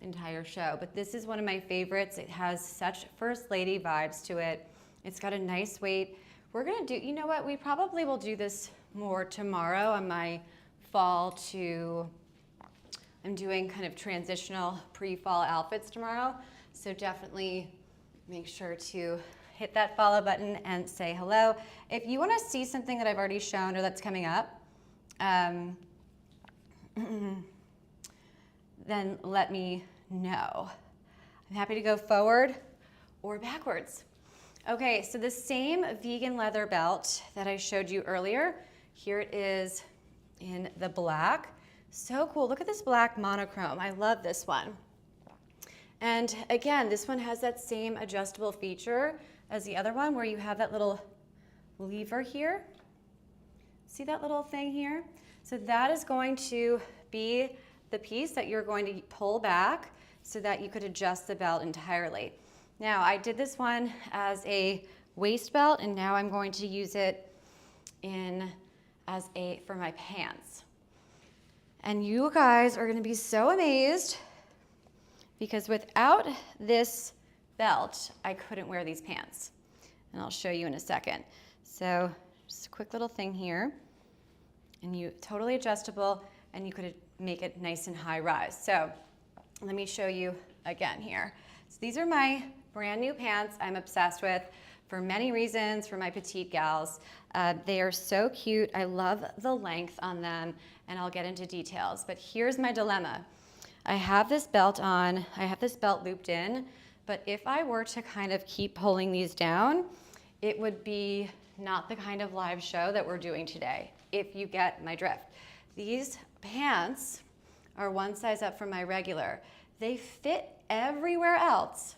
entire show. But this is one of my favorites. It has such First Lady vibes to it. It's got a nice weight. We're gonna do, we probably will do this more tomorrow on my fall to, I'm doing kind of transitional pre-fall outfits tomorrow. So definitely make sure to hit that follow button and say hello. If you wanna see something that I've already shown or that's coming up, then let me know. I'm happy to go forward or backwards. Okay, so the same vegan leather belt that I showed you earlier, here it is in the black. So cool, look at this black monochrome. I love this one. And again, this one has that same adjustable feature as the other one where you have that little lever here. See that little thing here? So that is going to be the piece that you're going to pull back so that you could adjust the belt entirely. Now, I did this one as a waist belt, and now I'm going to use it for my pants. And you guys are gonna be so amazed because without this belt, I couldn't wear these pants. And I'll show you in a second. So just a quick little thing here, and totally adjustable, and you could make it nice and high rise. So let me show you again here. So these are my brand new pants I'm obsessed with for many reasons for my petite gals. They are so cute. I love the length on them, and I'll get into details. But here's my dilemma. I have this belt on, I have this belt looped in, but if I were to kind of keep pulling these down, it would be not the kind of live show that we're doing today, if you get my drift. These pants are one size up from my regular. They fit everywhere else,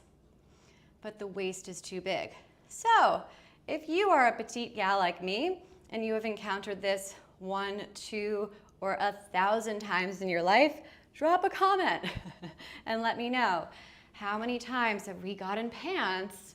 but the waist is too big. So if you are a petite gal like me and you have encountered this 1, 2, or 1,000 times in your life, drop a comment and let me know. How many times have we gotten pants,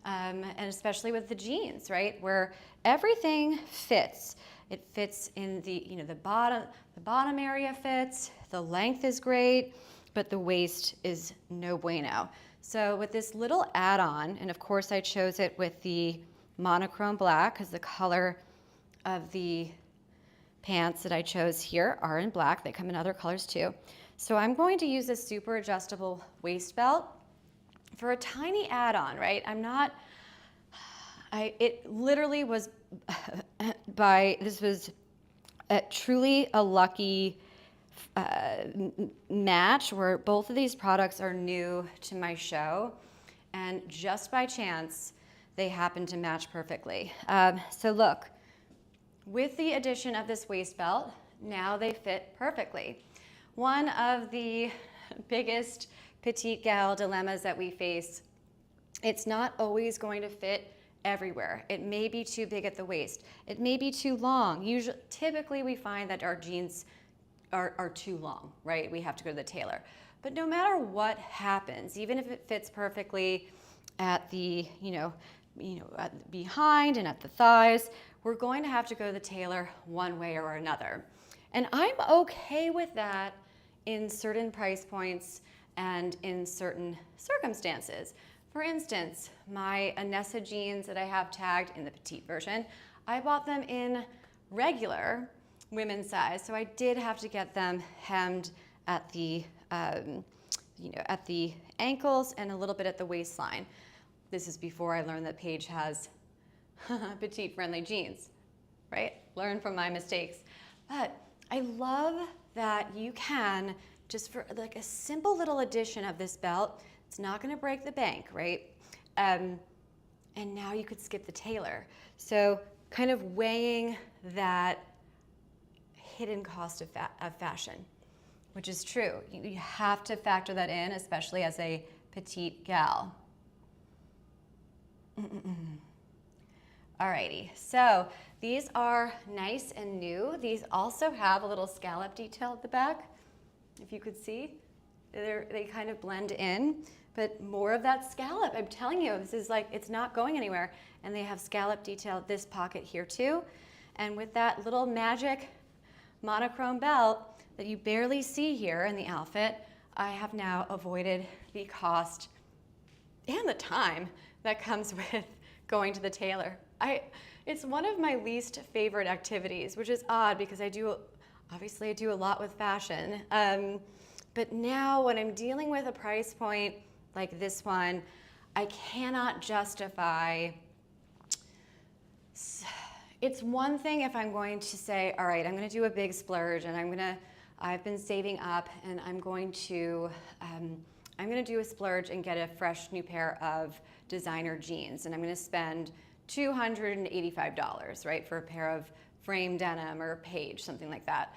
and especially with the jeans, right, where everything fits. It fits in the bottom area fits, the length is great, but the waist is no bueno. So with this little add-on, and of course I chose it with the monochrome black because the color of the pants that I chose here are in black. They come in other colors too. So I'm going to use this super adjustable waist belt for a tiny add-on, right? It literally was this was truly a lucky match where both of these products are new to my show, and just by chance they happen to match perfectly. So look, with the addition of this waist belt, now they fit perfectly. One of the biggest petite gal dilemmas that we face, it's not always going to fit everywhere. It may be too big at the waist. It may be too long. Typically we find that our jeans are too long, right? We have to go to the tailor. But no matter what happens, even if it fits perfectly at the, at behind and at the thighs, we're going to have to go to the tailor one way or another. And I'm okay with that in certain price points and in certain circumstances. For instance, my Anessa jeans that I have tagged in the petite version, I bought them in regular women's size, so I did have to get them hemmed at the, at the ankles and a little bit at the waistline. This is before I learned that Paige has petite-friendly jeans, right? Learn from my mistakes. But I love that you can, just for like a simple little addition of this belt, it's not gonna break the bank, right? And now you could skip the tailor. So kind of weighing that hidden cost of fashion, which is true. You have to factor that in, especially as a petite gal. Alrighty, so these are nice and new. These also have a little scallop detail at the back, if you could see. They kind of blend in, but more of that scallop. I'm telling you, this is like, it's not going anywhere. And they have scallop detail at this pocket here too. And with that little magic monochrome belt that you barely see here in the outfit, I have now avoided the cost and the time that comes with going to the tailor. It's one of my least favorite activities, which is odd because obviously I do a lot with fashion. But now when I'm dealing with a price point like this one, I cannot justify. It's one thing if I'm going to say, all right, I'm gonna do a big splurge and I've been saving up and I'm going to do a splurge and get a fresh new pair of designer jeans, and I'm gonna spend $285, right, for a pair of frame denim or a Paige, something like that.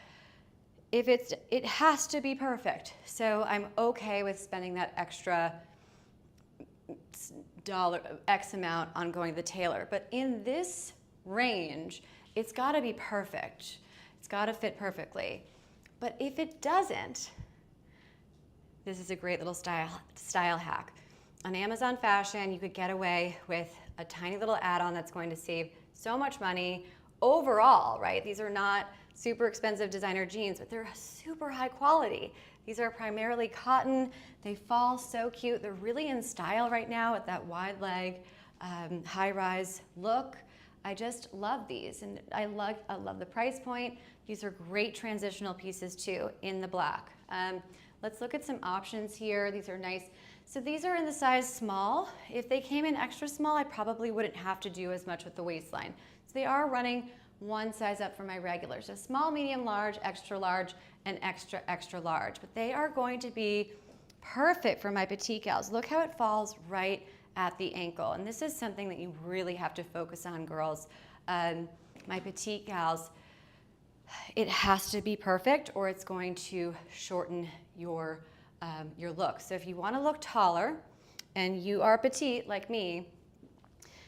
It has to be perfect. So I'm okay with spending that extra X amount on going to the tailor. But in this range, it's gotta be perfect. It's gotta fit perfectly. But if it doesn't, this is a great little style hack. On Amazon Fashion, you could get away with a tiny little add-on that's going to save so much money overall, right? These are not super expensive designer jeans, but they're super high quality. These are primarily cotton. They fall so cute. They're really in style right now with that wide leg, high-rise look. I just love these, and I love the price point. These are great transitional pieces too in the black. Let's look at some options here. These are nice. So these are in the size small. If they came in extra small, I probably wouldn't have to do as much with the waistline. So they are running one size up from my regular. So small, medium, large, and extra, extra large. But they are going to be perfect for my petite gals. Look how it falls right at the ankle. And this is something that you really have to focus on, girls. My petite gals, it has to be perfect or it's going to shorten your look. So if you want to look taller and you are petite like me,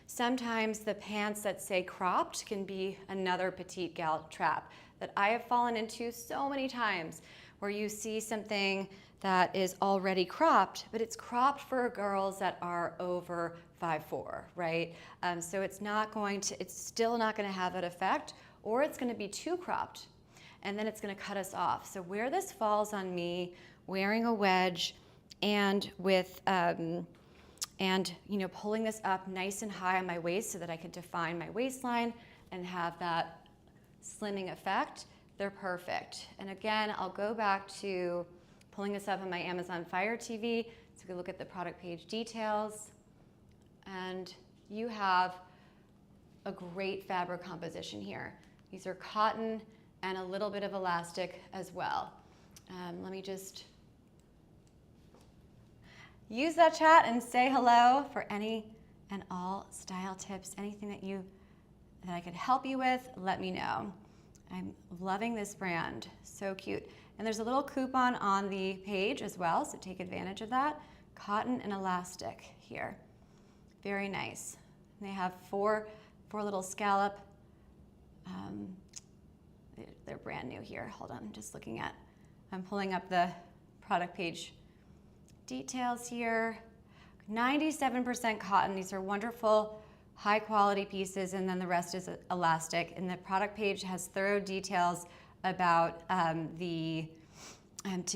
sometimes the pants that say cropped can be another petite gal trap that I have fallen into so many times, where you see something that is already cropped, but it's cropped for girls that are over 5'4", right? So it's still not going to have that effect, or it's going to be too cropped, and then it's going to cut us off. So where this falls on me, wearing a wedge and with pulling this up nice and high on my waist so that I can define my waistline and have that slimming effect, they're perfect. And again, I'll go back to pulling this up on my Amazon Fire TV so we can look at the product page details. And you have a great fabric composition here. These are cotton and a little bit of elastic as well. Let me just use that chat and say hello for any and all style tips, anything that I could help you with, let me know. I'm loving this brand, so cute. And there's a little coupon on the page as well, so take advantage of that. Cotton and elastic here, very nice. They have four little scallop. They're brand new here. Hold on, I'm pulling up the product page details here. 97% cotton. These are wonderful, high quality pieces, and then the rest is elastic. And the product page has thorough details about to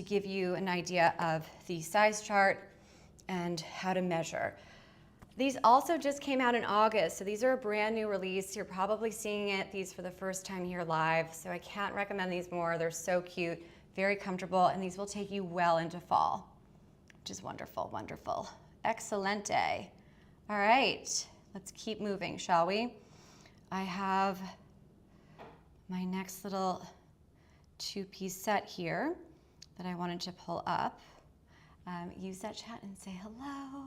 give you an idea of the size chart and how to measure. These also just came out in August, so these are a brand new release. You're probably seeing these for the first time here live, so I can't recommend these more. They're so cute, very comfortable, and these will take you well into fall, which is wonderful, wonderful. Excelente. All right, let's keep moving, shall we? I have my next little two-piece set here that I wanted to pull up. Use that chat and say hello.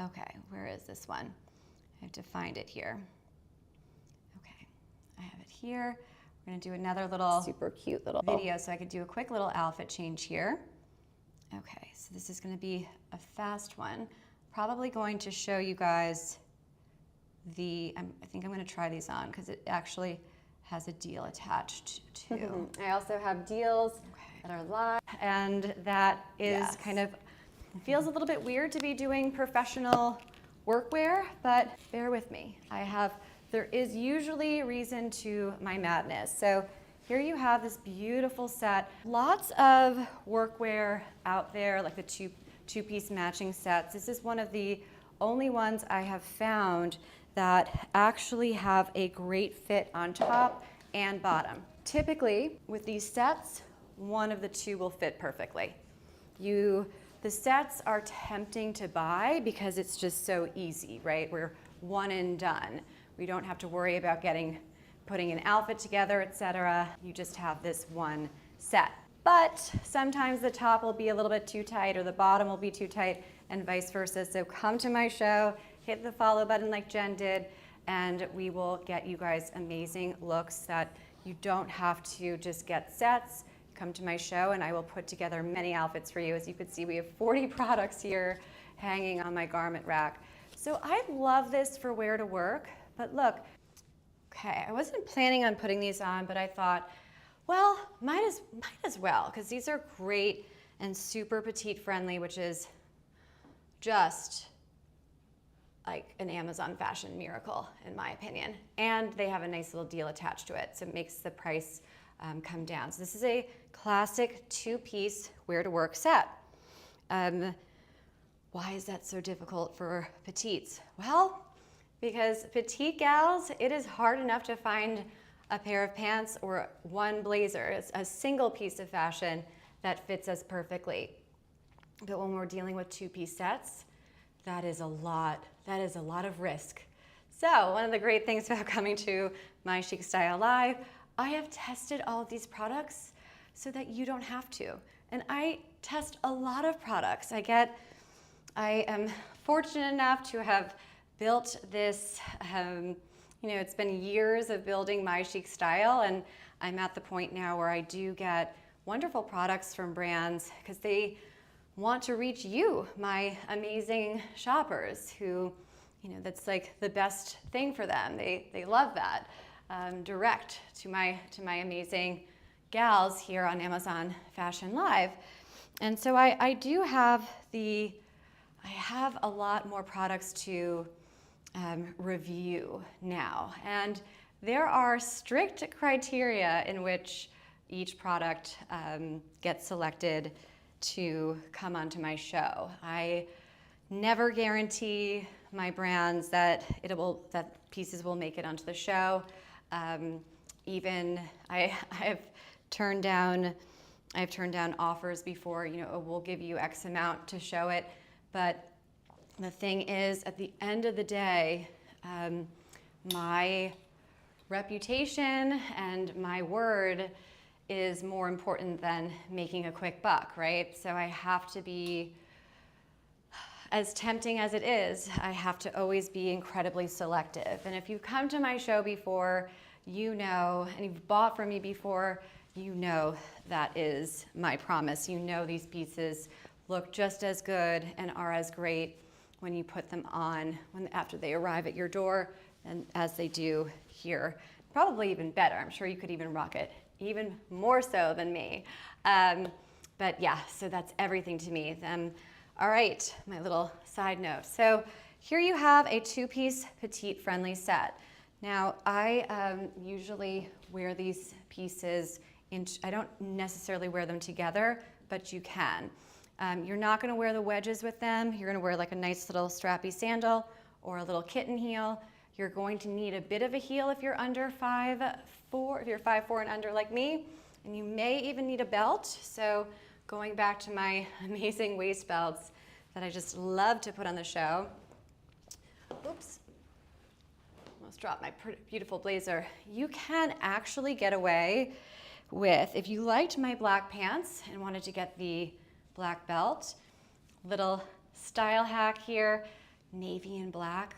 Okay, where is this one? I have to find it here. Okay, I have it here. We're gonna do another little super cute little video so I could do a quick little outfit change here. Okay, so this is gonna be a fast one. Probably going to show you guys I think I'm gonna try these on because it actually has a deal attached to. I also have deals that are live, and that is kind of, it feels a little bit weird to be doing professional workwear, but bear with me. There is usually reason to my madness. So here you have this beautiful set. Lots of workwear out there, like the two-piece matching sets. This is one of the only ones I have found that actually have a great fit on top and bottom. Typically, with these sets, one of the two will fit perfectly. The sets are tempting to buy because it's just so easy, right? We're one and done. We don't have to worry about putting an outfit together, etc. You just have this one set. But sometimes the top will be a little bit too tight or the bottom will be too tight and vice versa. So come to my show, hit the follow button like Jen did, and we will get you guys amazing looks that you don't have to just get sets. Come to my show and I will put together many outfits for you. As you can see, we have 40 products here hanging on my garment rack. So I love this for wear to work, but look, okay, I wasn't planning on putting these on, but I thought, well, might as well, because these are great and super petite friendly, which is just like an Amazon fashion miracle, in my opinion. And they have a nice little deal attached to it, so it makes the price come down. So this is a classic two-piece wear-to-work set. Why is that so difficult for petites? Well, because petite gals, it is hard enough to find a pair of pants or one blazer. It's a single piece of fashion that fits us perfectly. But when we're dealing with two-piece sets, that is a lot of risk. So one of the great things about coming to My Chic Style Live, I have tested all of these products so that you don't have to. And I test a lot of products. I am fortunate enough to have built this, it's been years of building My Chic Style, and I'm at the point now where I do get wonderful products from brands because they want to reach you, my amazing shoppers who, that's like the best thing for them. They love that. Direct to my amazing gals here on Amazon Fashion Live. And so I have a lot more products to review now. And there are strict criteria in which each product gets selected to come onto my show. I never guarantee my brands that pieces will make it onto the show. Even I have turned down offers before, we'll give you X amount to show it. But the thing is, at the end of the day, my reputation and my word is more important than making a quick buck, right? So I have to be, as tempting as it is, I have to always be incredibly selective. And if you've come to my show before, and you've bought from me before, that is my promise. These pieces look just as good and are as great when you put them on, after they arrive at your door, and as they do here. Probably even better. I'm sure you could even rock it even more so than me. But yeah, so that's everything to me. All right, my little side note. So here you have a two-piece petite friendly set. Now I usually wear these pieces I don't necessarily wear them together, but you can. You're not gonna wear the wedges with them. You're gonna wear like a nice little strappy sandal or a little kitten heel. You're going to need a bit of a heel if you're under 5'4", if you're 5'4" and under like me, and you may even need a belt. So going back to my amazing waist belts that I just love to put on the show. Oops, almost dropped my beautiful blazer. You can actually get away with, if you liked my black pants and wanted to get the black belt, little style hack here, navy and black,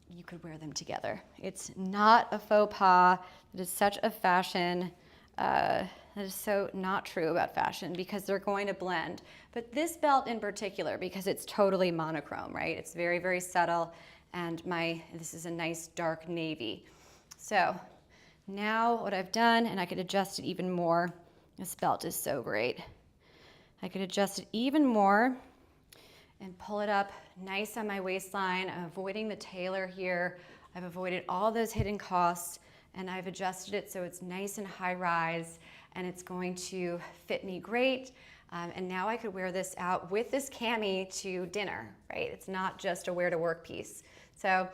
you could wear them together. It's not a faux pas. It is such a fashion, that is so not true about fashion because they're going to blend. But this belt in particular, because it's totally monochrome, right? It's very, very subtle, and this is a nice dark navy. So now what I've done, and I could adjust it even more. This belt is so great. I could adjust it even more and pull it up nice on my waistline. I'm avoiding the tailor here. I've avoided all those hidden costs, and I've adjusted it so it's nice and high rise, and it's going to fit me great. And now I could wear this out with this cami to dinner, right? It's not just a wear to work piece. So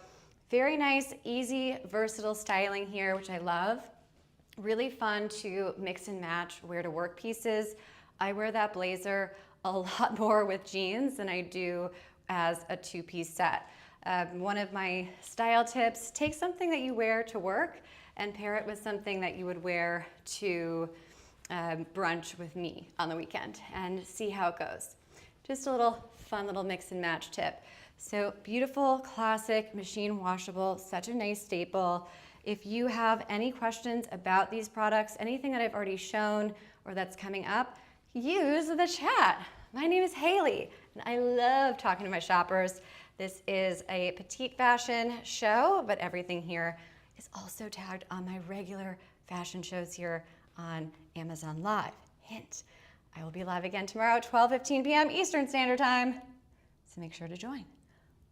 very nice, easy, versatile styling here, which I love. Really fun to mix and match wear to work pieces. I wear that blazer a lot more with jeans than I do as a two-piece set. One of my style tips, take something that you wear to work and pair it with something that you would wear to brunch with me on the weekend and see how it goes. Just a little fun little mix and match tip. So beautiful, classic, machine washable, such a nice staple. If you have any questions about these products, anything that I've already shown or that's coming up, use the chat. My name is Hailey, and I love talking to my shoppers. This is a petite fashion show, but everything here is also tagged on my regular fashion shows here on Amazon Live. Hint, I will be live again tomorrow at 12:15 p.m. Eastern Standard Time, so make sure to join.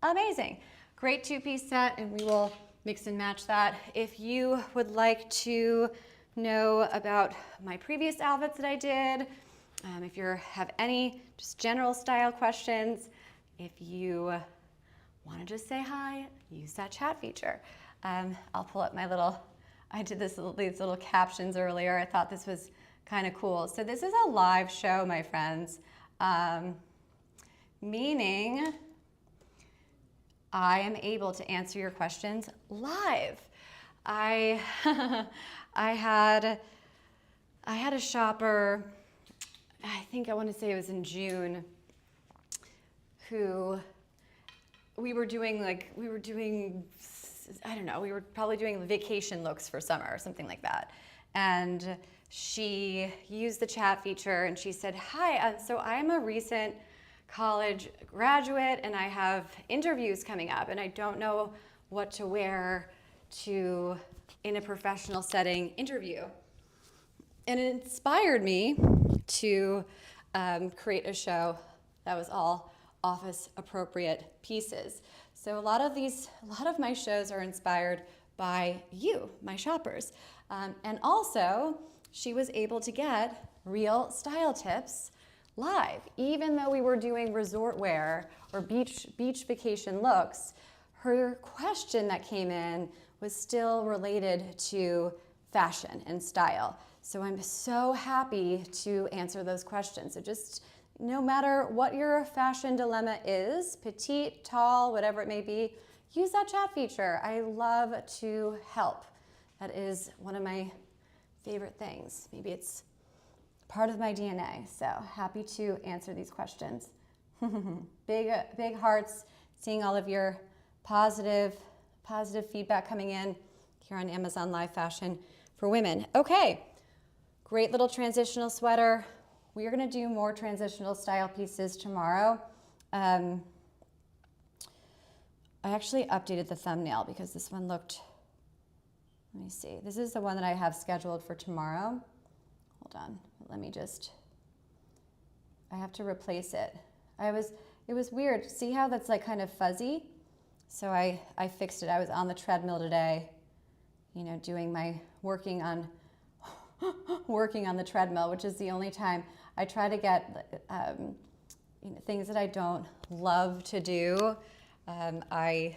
Amazing. Great two-piece set, and we will mix and match that. If you would like to know about my previous outfits that I did, if you have any just general style questions, if you want to just say hi, use that chat feature. I'll pull up my little, I did these little captions earlier. I thought this was kind of cool. So this is a live show, my friends, meaning I am able to answer your questions live. I had a shopper, I think I want to say it was in June, who we were probably doing vacation looks for summer or something like that. And she used the chat feature and she said, hi, so I'm a recent college graduate and I have interviews coming up and I don't know what to wear to, in a professional setting, interview. And it inspired me to create a show that was all office appropriate pieces. So a lot of my shows are inspired by you, my shoppers. And also, she was able to get real style tips live. Even though we were doing resort wear or beach vacation looks, her question that came in was still related to fashion and style. So I'm so happy to answer those questions. So just no matter what your fashion dilemma is, petite, tall, whatever it may be, use that chat feature. I love to help. That is one of my favorite things. Maybe it's part of my DNA. So happy to answer these questions. Big hearts, seeing all of your positive feedback coming in here on Amazon Live Fashion for Women. Okay, great little transitional sweater. We are gonna do more transitional style pieces tomorrow. I actually updated the thumbnail because this one looked, let me see. This is the one that I have scheduled for tomorrow. Hold on, let me just, I have to replace it. It was weird. See how that's like kind of fuzzy? So I fixed it. I was on the treadmill today, you know, doing my working on the treadmill, which is the only time I try to get you know, things that I don't love to do. I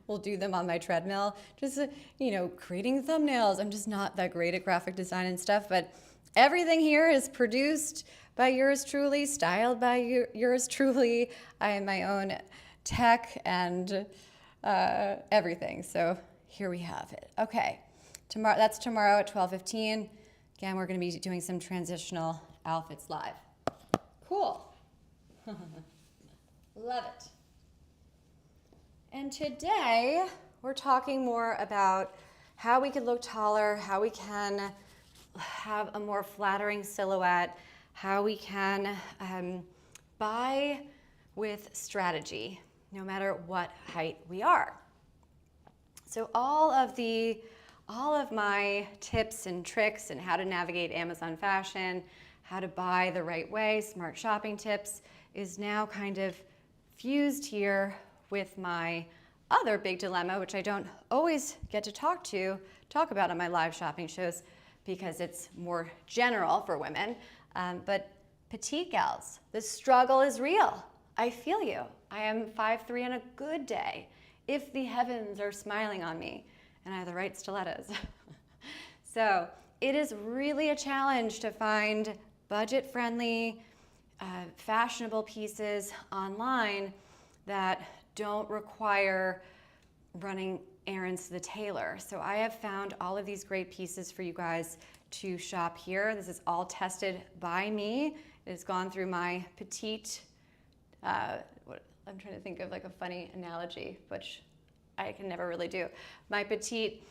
will do them on my treadmill, just, you know, creating thumbnails. I'm just not that great at graphic design and stuff, but everything here is produced by yours truly, styled by yours truly. I am my own tech and everything. So here we have it. Okay, that's tomorrow at 12:15. Again, we're gonna be doing some transitional outfits live. Cool. Love it. And today, we're talking more about how we can look taller, how we can have a more flattering silhouette, how we can buy with strategy, no matter what height we are. So all of my tips and tricks and how to navigate Amazon fashion, how to buy the right way, smart shopping tips, is now kind of fused here with my other big dilemma, which I don't always get to talk about on my live shopping shows because it's more general for women. But petite gals, the struggle is real. I feel you. I am 5'3" on a good day, if the heavens are smiling on me and I have the right stilettos. So it is really a challenge to find budget-friendly, fashionable pieces online that don't require running errands to the tailor. So I have found all of these great pieces for you guys to shop here. This is all tested by me. It has gone through my petite, I'm trying to think of like a funny analogy, which I can never really do. My petite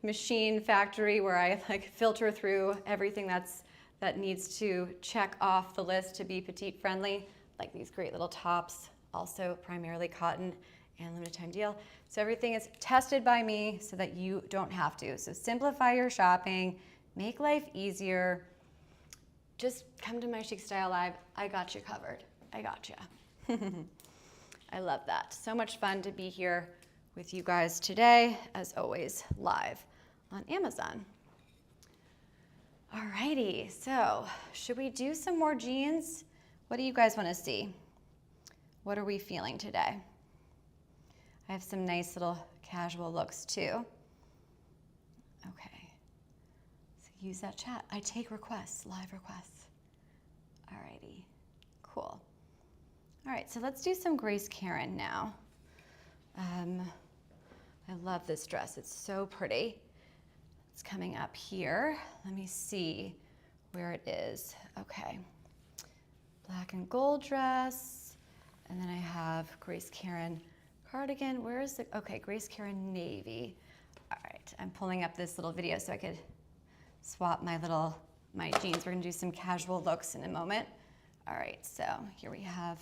machine factory where I like filter through everything that needs to check off the list to be petite friendly, like these great little tops, also primarily cotton and limited time deal. So everything is tested by me so that you don't have to. So simplify your shopping, make life easier. Just come to my Chic Style Live. I got you covered. I got you. I love that. So much fun to be here with you guys today, as always, live on Amazon. Alrighty, so should we do some more jeans? What do you guys want to see? What are we feeling today? I have some nice little casual looks too. Okay, so use that chat. I take requests, live requests. Alrighty, cool. All right, so let's do some Grace Karen now. I love this dress, it's so pretty. It's coming up here. Let me see where it is. Okay, black and gold dress. And then I have Grace Karen cardigan. Where is it? Okay, Grace Karen navy. All right, I'm pulling up this little video so I could swap my jeans. We're gonna do some casual looks in a moment. All right, so here we have,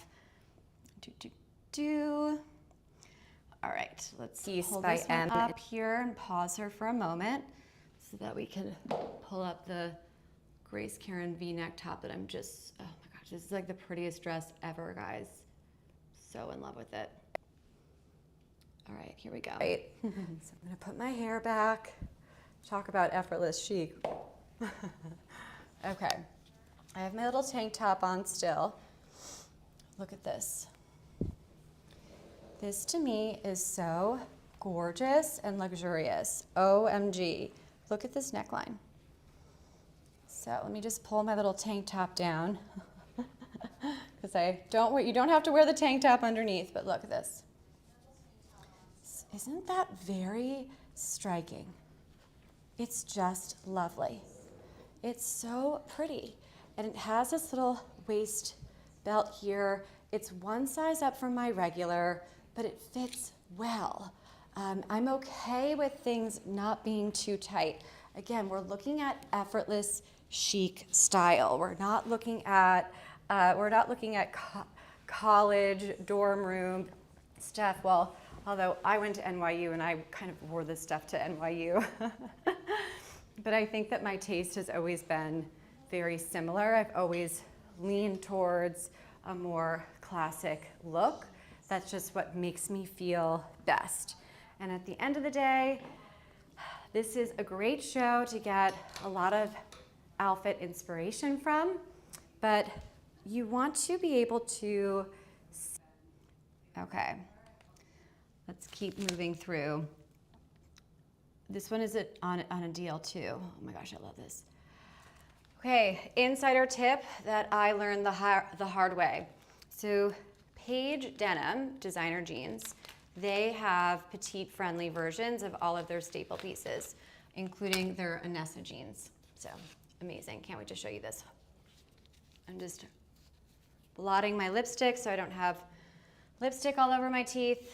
All right, let's hold this one up here and pause her for a moment so that we can pull up the Grace Karen V-neck top that I'm just, oh my gosh, this is like the prettiest dress ever, guys. So in love with it. All right, here we go. Right. So I'm gonna put my hair back. Talk about effortless chic. Okay, I have my little tank top on still. Look at this. This to me is so gorgeous and luxurious. OMG, look at this neckline. So let me just pull my little tank top down because you don't have to wear the tank top underneath, but look at this. Isn't that very striking? It's just lovely. It's so pretty. And it has this little waist belt here. It's one size up from my regular, but it fits well. I'm okay with things not being too tight. Again, we're looking at effortless chic style. We're not looking at college dorm room stuff. Well, although I went to NYU and I kind of wore this stuff to NYU. But I think that my taste has always been very similar. I've always leaned towards a more classic look. That's just what makes me feel best. And at the end of the day, this is a great show to get a lot of outfit inspiration from, but you want to be able to, okay, let's keep moving through. This one is on a deal too. Oh my gosh, I love this. Okay, insider tip that I learned the hard way. So Paige Denim designer jeans, they have petite friendly versions of all of their staple pieces, including their Anessa jeans. So amazing, can't wait to show you this. I'm just blotting my lipstick so I don't have lipstick all over my teeth.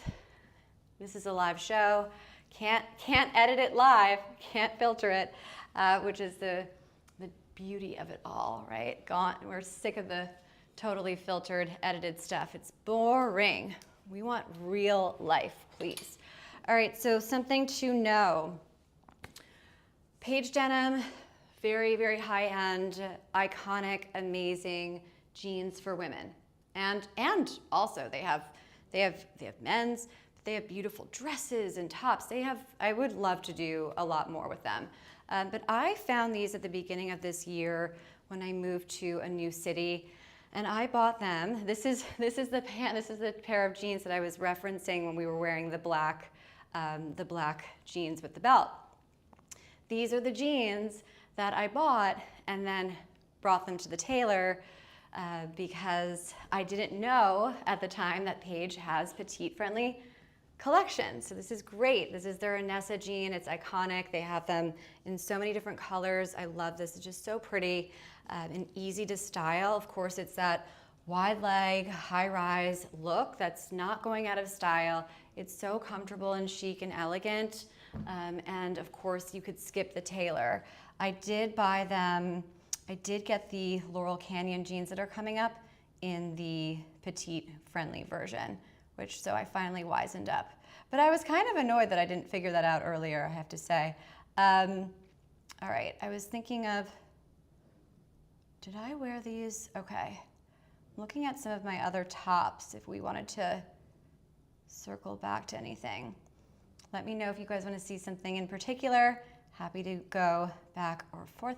This is a live show. Can't edit it live, can't filter it, which is the beauty of it all, right? We're sick of the totally filtered, edited stuff. It's boring. We want real life, please. All right, so something to know. Paige Denim, very, very high-end, iconic, amazing jeans for women. And also they have men's, they have beautiful dresses and tops. I would love to do a lot more with them. But I found these at the beginning of this year when I moved to a new city, and I bought them. This is the pair of jeans that I was referencing when we were wearing the black jeans with the belt. These are the jeans that I bought and then brought them to the tailor because I didn't know at the time that Paige has petite friendly collection. So this is great. This is their Anessa jean. It's iconic. They have them in so many different colors. I love this. It's just so pretty and easy to style. Of course, it's that wide leg, high rise look that's not going out of style. It's so comfortable and chic and elegant. And of course, you could skip the tailor. I did buy them. I did get the Laurel Canyon jeans that are coming up in the petite friendly version, so I finally wisened up. But I was kind of annoyed that I didn't figure that out earlier, I have to say. All right, I was thinking of, did I wear these? Okay, I'm looking at some of my other tops if we wanted to circle back to anything. Let me know if you guys want to see something in particular. Happy to go back or forth.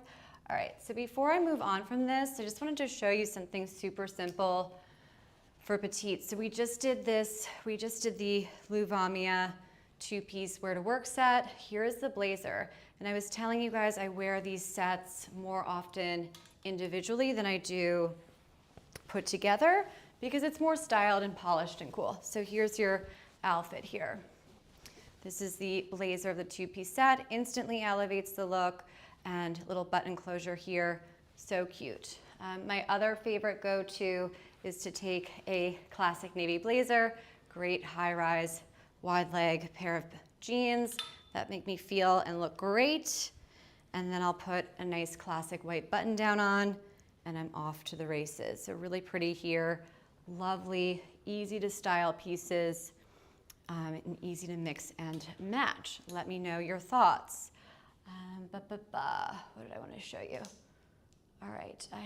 All right, so before I move on from this, I just wanted to show you something super simple for petite. So we just did the Louvamia two-piece wear to work set. Here is the blazer. And I was telling you guys I wear these sets more often individually than I do put together because it's more styled and polished and cool. So here's your outfit here. This is the blazer of the two-piece set, instantly elevates the look, and little button closure here, so cute. My other favorite go-to is to take a classic navy blazer, great high-rise, wide leg pair of jeans that make me feel and look great. And then I'll put a nice classic white button down on and I'm off to the races. So really pretty here, lovely, easy to style pieces and easy to mix and match. Let me know your thoughts. What did I want to show you? All right, I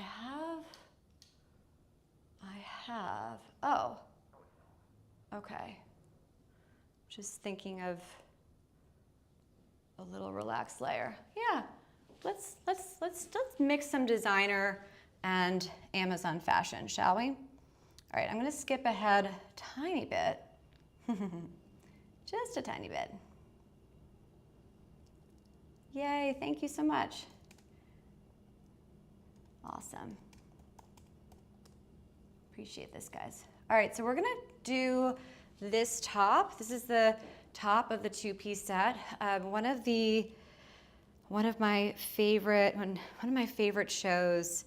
have, oh, okay. Just thinking of a little relaxed layer. Yeah, let's mix some designer and Amazon fashion, shall we? All right, I'm gonna skip ahead a tiny bit, just a tiny bit. Yay, thank you so much. Awesome. Appreciate this, guys. All right, so we're gonna do this top. This is the top of the two-piece set. One of my favorite shows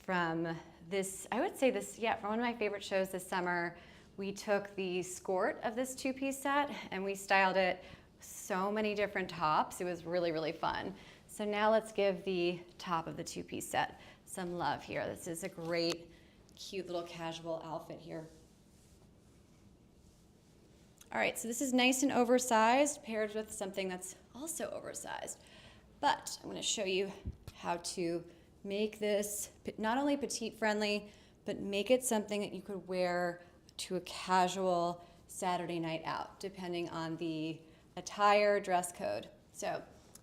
from this, I would say this, yeah, from one of my favorite shows this summer, we took the skirt of this two-piece set and we styled it so many different tops. It was really, really fun. So now let's give the top of the two-piece set some love here. This is a great cute little casual outfit here. All right, so this is nice and oversized paired with something that's also oversized. But I'm gonna show you how to make this not only petite friendly, but make it something that you could wear to a casual Saturday night out, depending on the attire dress code. So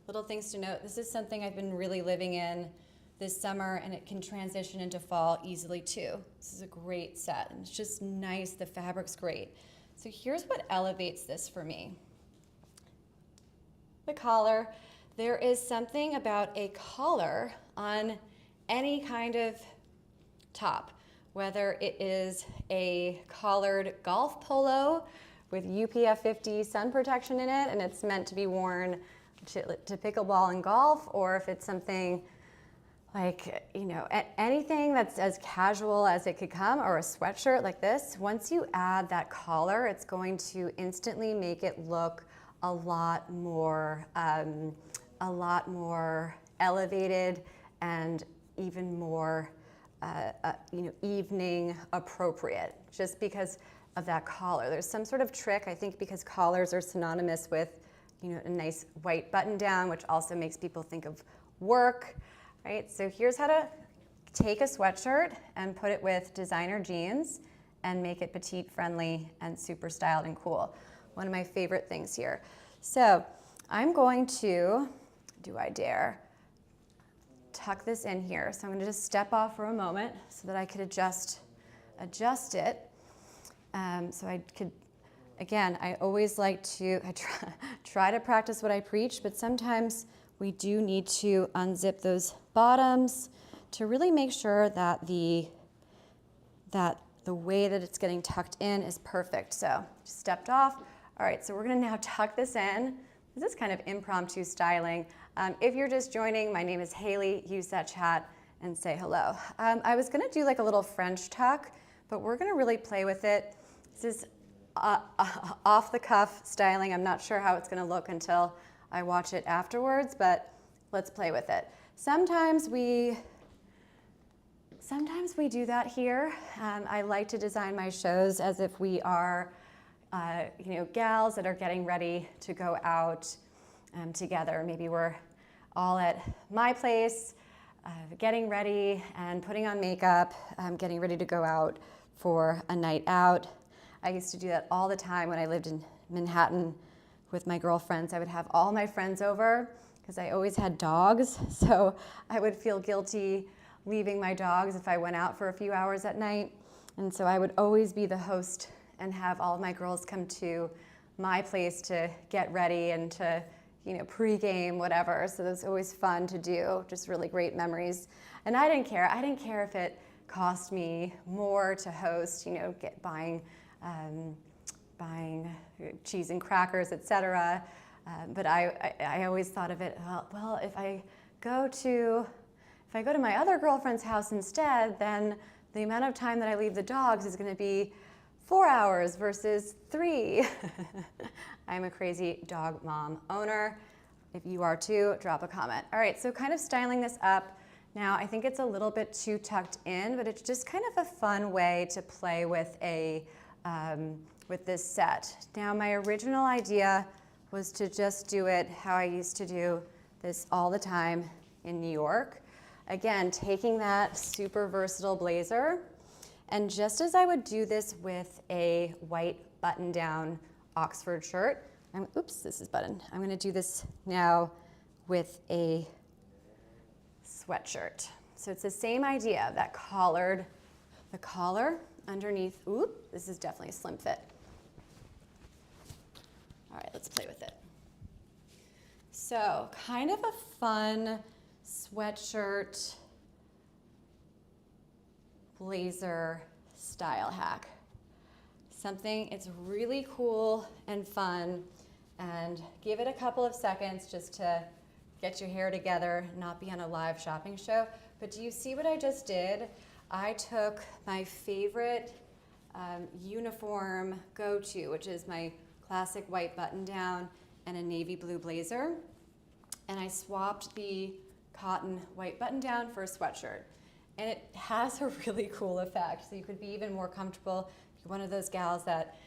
little things to note, this is something I've been really living in this summer, and it can transition into fall easily too. This is a great set, and it's just nice, the fabric's great. So here's what elevates this for me. The collar. There is something about a collar on any kind of top, whether it is a collared golf polo with UPF 50 sun protection in it and it's meant to be worn to pickleball and golf, or if it's something like, you know, anything that's as casual as it could come, or a sweatshirt like this. Once you add that collar, it's going to instantly make it look a lot more elevated and even more, you know, evening appropriate, just because of that collar. There's some sort of trick, I think, because collars are synonymous with, you know, a nice white button down, which also makes people think of work, right? So here's how to take a sweatshirt and put it with designer jeans and make it petite friendly and super styled and cool. One of my favorite things here. So I'm going to, do I dare, tuck this in here. So I'm going to just step off for a moment so that I could adjust it. So I could, again, I always like to, try to practice what I preach, but sometimes we do need to unzip those bottoms to really make sure that the way that it's getting tucked in is perfect. So just stepped off. All right, so we're gonna now tuck this in. This is kind of impromptu styling. If you're just joining, my name is Hailey. Use that chat and say hello. I was gonna do like a little French tuck, but we're gonna really play with it. This is off the cuff styling. I'm not sure how it's gonna look until I watch it afterwards, but let's play with it. Sometimes we do that here. I like to design my shows as if we are, you know, gals that are getting ready to go out together. Maybe we're all at my place, getting ready and putting on makeup, getting ready to go out for a night out. I used to do that all the time when I lived in Manhattan with my girlfriends. I would have all my friends over because I always had dogs, so I would feel guilty leaving my dogs if I went out for a few hours at night. And so I would always be the host and have all of my girls come to my place to get ready and to, you know, pre-game, whatever. So it was always fun to do, just really great memories. And I didn't care. I didn't care if it cost me more to host, you know, buying cheese and crackers, etc. But I always thought of it, well, if I go to my other girlfriend's house instead, then the amount of time that I leave the dogs is going to be 4 hours versus 3. I'm a crazy dog mom owner. If you are too, drop a comment. All right, so kind of styling this up. Now, I think it's a little bit too tucked in, but it's just kind of a fun way to play with with this set. Now, my original idea was to just do it how I used to do this all the time in New York. Again, taking that super versatile blazer, and just as I would do this with a white button-down Oxford shirt, oops, this is button. I'm gonna do this now with a sweatshirt. So it's the same idea, that the collar underneath. Oop, this is definitely a slim fit. All right, let's play with it. So kind of a fun sweatshirt blazer style hack. Something, it's really cool and fun, and give it a couple of seconds just to get your hair together, not be on a live shopping show. But do you see what I just did? I took my favorite uniform go-to, which is my classic white button-down and a navy blue blazer, and I swapped the cotton white button-down for a sweatshirt. And it has a really cool effect. So you could be even more comfortable if you're one of those gals that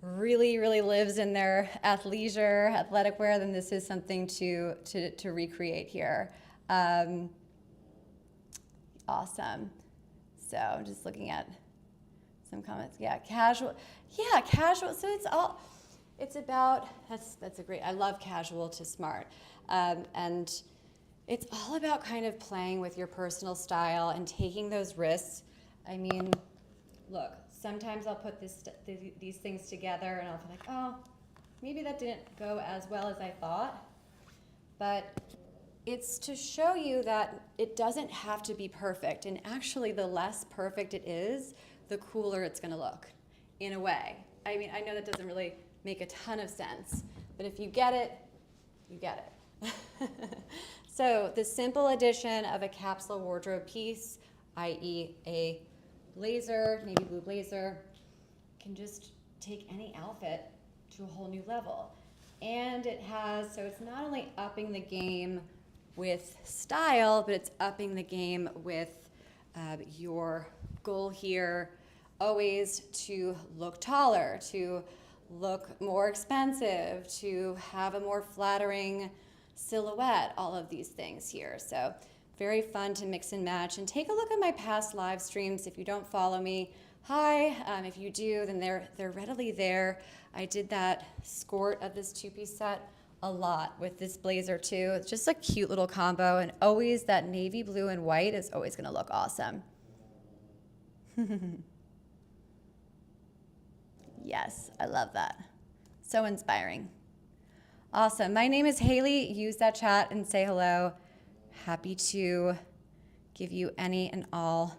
really, really lives in their athleisure, athletic wear, then this is something to recreate here. Awesome. So I'm just looking at some comments. Yeah, casual. Yeah, casual. So it's about, that's a great, I love casual to smart. And it's all about kind of playing with your personal style and taking those risks. I mean, look, sometimes I'll put these things together and I'll be like, oh, maybe that didn't go as well as I thought. But it's to show you that it doesn't have to be perfect. And actually, the less perfect it is, the cooler it's gonna look, in a way. I mean, I know that doesn't really make a ton of sense, but if you get it, you get it. So the simple addition of a capsule wardrobe piece, i.e. a blazer, navy blue blazer, can just take any outfit to a whole new level. And it has, so it's not only upping the game with style, but it's upping the game with your goal here, always to look taller, to look more expensive, to have a more flattering silhouette, all of these things here. So very fun to mix and match. And take a look at my past live streams if you don't follow me. Hi, if you do, then they're readily there. I did that skirt of this two-piece set a lot with this blazer too. It's just a cute little combo, and always that navy blue and white is always gonna look awesome. Yes, I love that. So inspiring. Awesome. My name is Hailey. Use that chat and say hello. Happy to give you any and all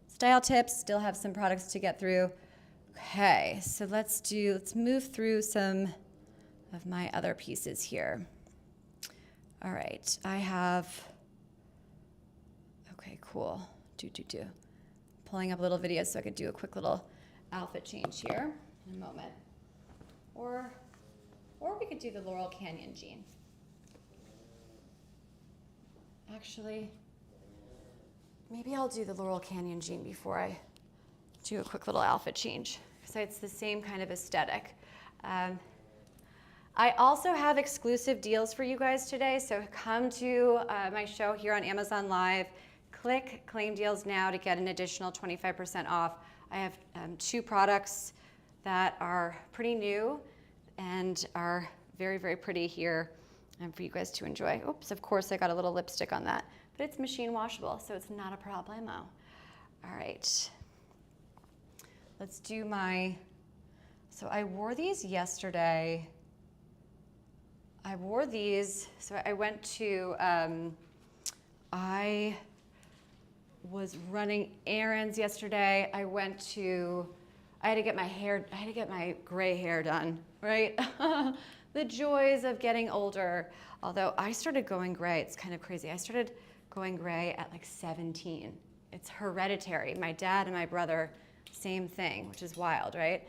style tips. Still have some products to get through. Okay, so let's move through some of my other pieces here. All right, I have, okay, cool. Pulling up a little video so I could do a quick little outfit change here in a moment. Or we could do the Laurel Canyon jean. Actually, maybe I'll do the Laurel Canyon jean before I do a quick little outfit change, because it's the same kind of aesthetic. I also have exclusive deals for you guys today, so come to my show here on Amazon Live. Click Claim Deals now to get an additional 25% off. I have 2 products that are pretty new and are very, very pretty here for you guys to enjoy. Oops, of course I got a little lipstick on that, but it's machine washable, so it's not a problemo. All right, let's do so I wore these yesterday. I wore these, so I went to, I was running errands yesterday. I had to get my gray hair done, right? The joys of getting older. Although I started going gray, it's kind of crazy. I started going gray at like 17. It's hereditary. My dad and my brother, same thing, which is wild, right?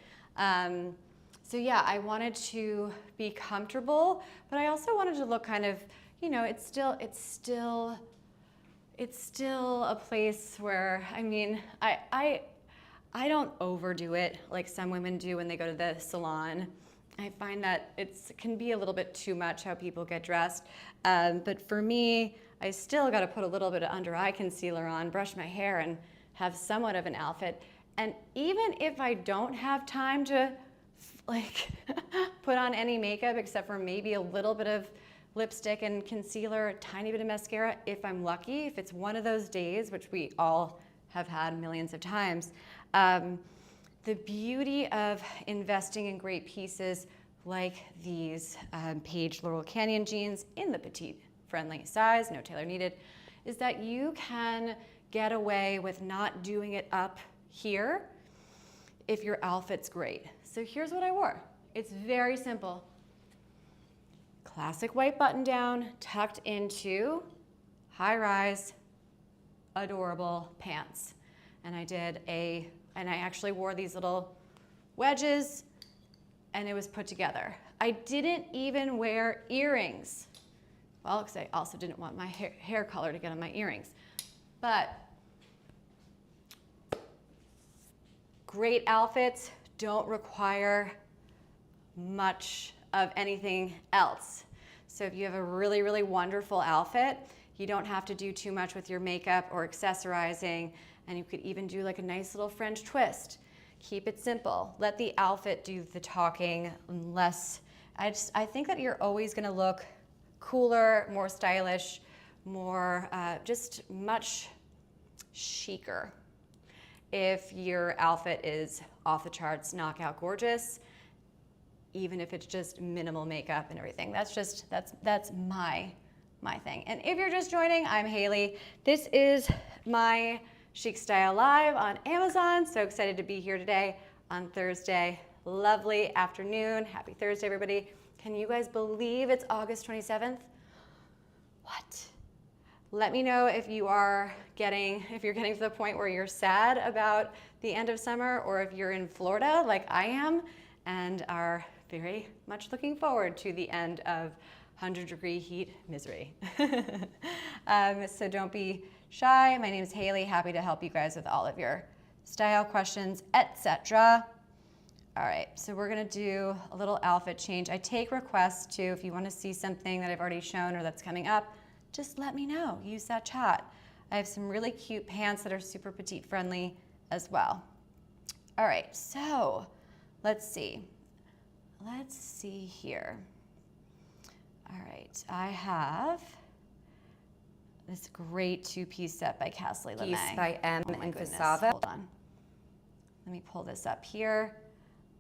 So yeah, I wanted to be comfortable, but I also wanted to look kind of, you know, it's still a place where, I mean, I don't overdo it like some women do when they go to the salon. I find that it can be a little bit too much how people get dressed. But for me, I still got to put a little bit of under eye concealer on, brush my hair, and have somewhat of an outfit. And even if I don't have time to like put on any makeup except for maybe a little bit of lipstick and concealer, a tiny bit of mascara, if I'm lucky, if it's one of those days, which we all have had millions of times, the beauty of investing in great pieces like these Paige Laurel Canyon jeans in the petite friendly size, no tailor needed, is that you can get away with not doing it up here if your outfit's great. So here's what I wore. It's very simple. Classic white button down tucked into high-rise, adorable pants. And I actually wore these little wedges, and it was put together. I didn't even wear earrings. Well, because I also didn't want my hair color to get on my earrings. But great outfits don't require much of anything else. So if you have a really, really wonderful outfit, you don't have to do too much with your makeup or accessorizing, and you could even do like a nice little French twist. Keep it simple. Let the outfit do the talking. I think that you're always gonna look cooler, more stylish, more just much chicer if your outfit is off the charts, knockout gorgeous, even if it's just minimal makeup and everything. That's my thing. And if you're just joining, I'm Hailey. This is my Chic Style Live on Amazon. So excited to be here today on Thursday. Lovely afternoon. Happy Thursday, everybody. Can you guys believe it's August 27th? What? Let me know if you're getting to the point where you're sad about the end of summer, or if you're in Florida like I am and are very much looking forward to the end of 100-degree heat misery. So don't be shy. My name is Hailey. Happy to help you guys with all of your style questions, etc. All right, so we're gonna do a little outfit change. I take requests too. If you wanna see something that I've already shown or that's coming up, just let me know. Use that chat. I have some really cute pants that are super petite friendly as well. All right, so let's see. Let's see here. All right, I have this great two-piece set by Cassidy LeMay. Piece by M and Fasava. Hold on. Let me pull this up here.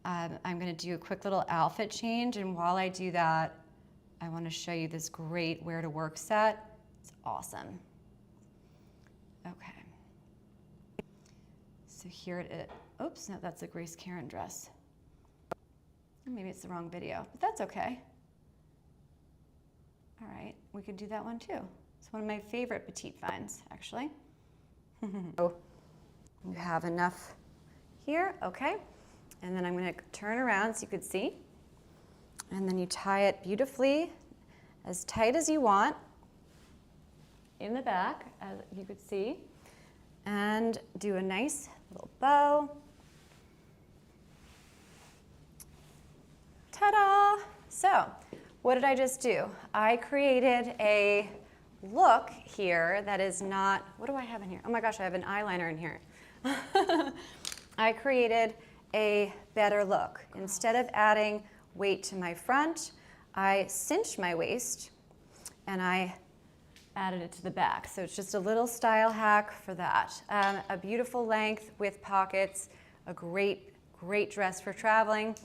I'm gonna do a quick little outfit change, and while I do that, I wanna show you this great wear to work set. It's awesome. Okay. So here it is. Oops, no, that's a Grace Karen dress. Maybe it's the wrong video, but that's okay. All right, we could do that one too. It's one of my favorite petite finds, actually. So you have enough here, okay? And then I'm gonna turn around so you could see. And then you tie it beautifully, as tight as you want, in the back, as you could see. And do a nice little bow. Ta-da! So, what did I just do? I created a look here that is not, what do I have in here? Oh my gosh, I have an eyeliner in here. I created a better look. Instead of adding weight to my front, I cinched my waist and I added it to the back. So it's just a little style hack for that. A beautiful length with pockets, a great dress for traveling.